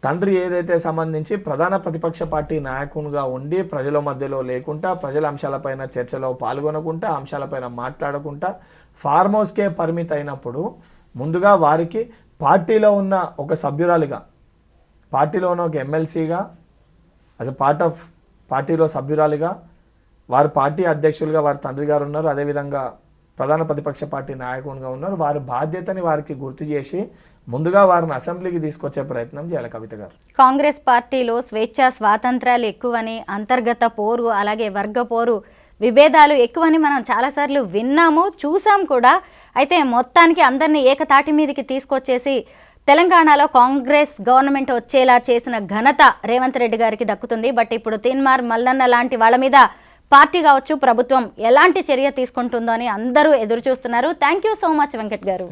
తండ్రి ఏదైతే సంబంధించి ప్రధాన ప్రతిపక్ష పార్టీ నాయకునిగా ఉండి ప్రజల మధ్యలో లేకుండా, ప్రజల అంశాలపైన చర్చలో పాల్గొనకుండా, అంశాలపైన మాట్లాడకుండా ఫార్మ్ హౌస్కే పరిమితి అయినప్పుడు ముందుగా వారికి పార్టీలో ఉన్న ఒక సభ్యురాలిగా, పార్టీలో ఉన్న ఒక ఎమ్మెల్సీగా, యాజ్ అ పార్ట్ ఆఫ్ పార్టీలో సభ్యురాలిగా, వారి పార్టీ అధ్యక్షులుగా వారి తండ్రి గారు ఉన్నారు, అదేవిధంగా ప్రధాన ప్రతిపక్ష పార్టీ నాయకునిగా ఉన్నారు. వారి బాధ్యతని వారికి గుర్తు చేసి ముందుగా వారిని అసెంబ్లీకి తీసుకొచ్చే ప్రయత్నం చేయాలి కవిత గారు. కాంగ్రెస్ పార్టీలో స్వేచ్ఛ స్వాతంత్రాలు ఎక్కువని, అంతర్గత పోరు అలాగే వర్గ పోరు విభేదాలు ఎక్కువని మనం చాలాసార్లు విన్నాము, చూసాం కూడా. అయితే మొత్తానికి అందరినీ ఏకతాటి మీదకి తీసుకొచ్చేసి తెలంగాణలో కాంగ్రెస్ గవర్నమెంట్ వచ్చేలా చేసిన ఘనత రేవంత్ రెడ్డి గారికి దక్కుతుంది. బట్ ఇప్పుడు తీన్మార్ మల్లన్న లాంటి వాళ్ళ మీద పార్టీ కావచ్చు, ప్రభుత్వం ఎలాంటి చర్య తీసుకుంటుందో అని అందరూ ఎదురు చూస్తున్నారు. Thank you so much Venkat గారు.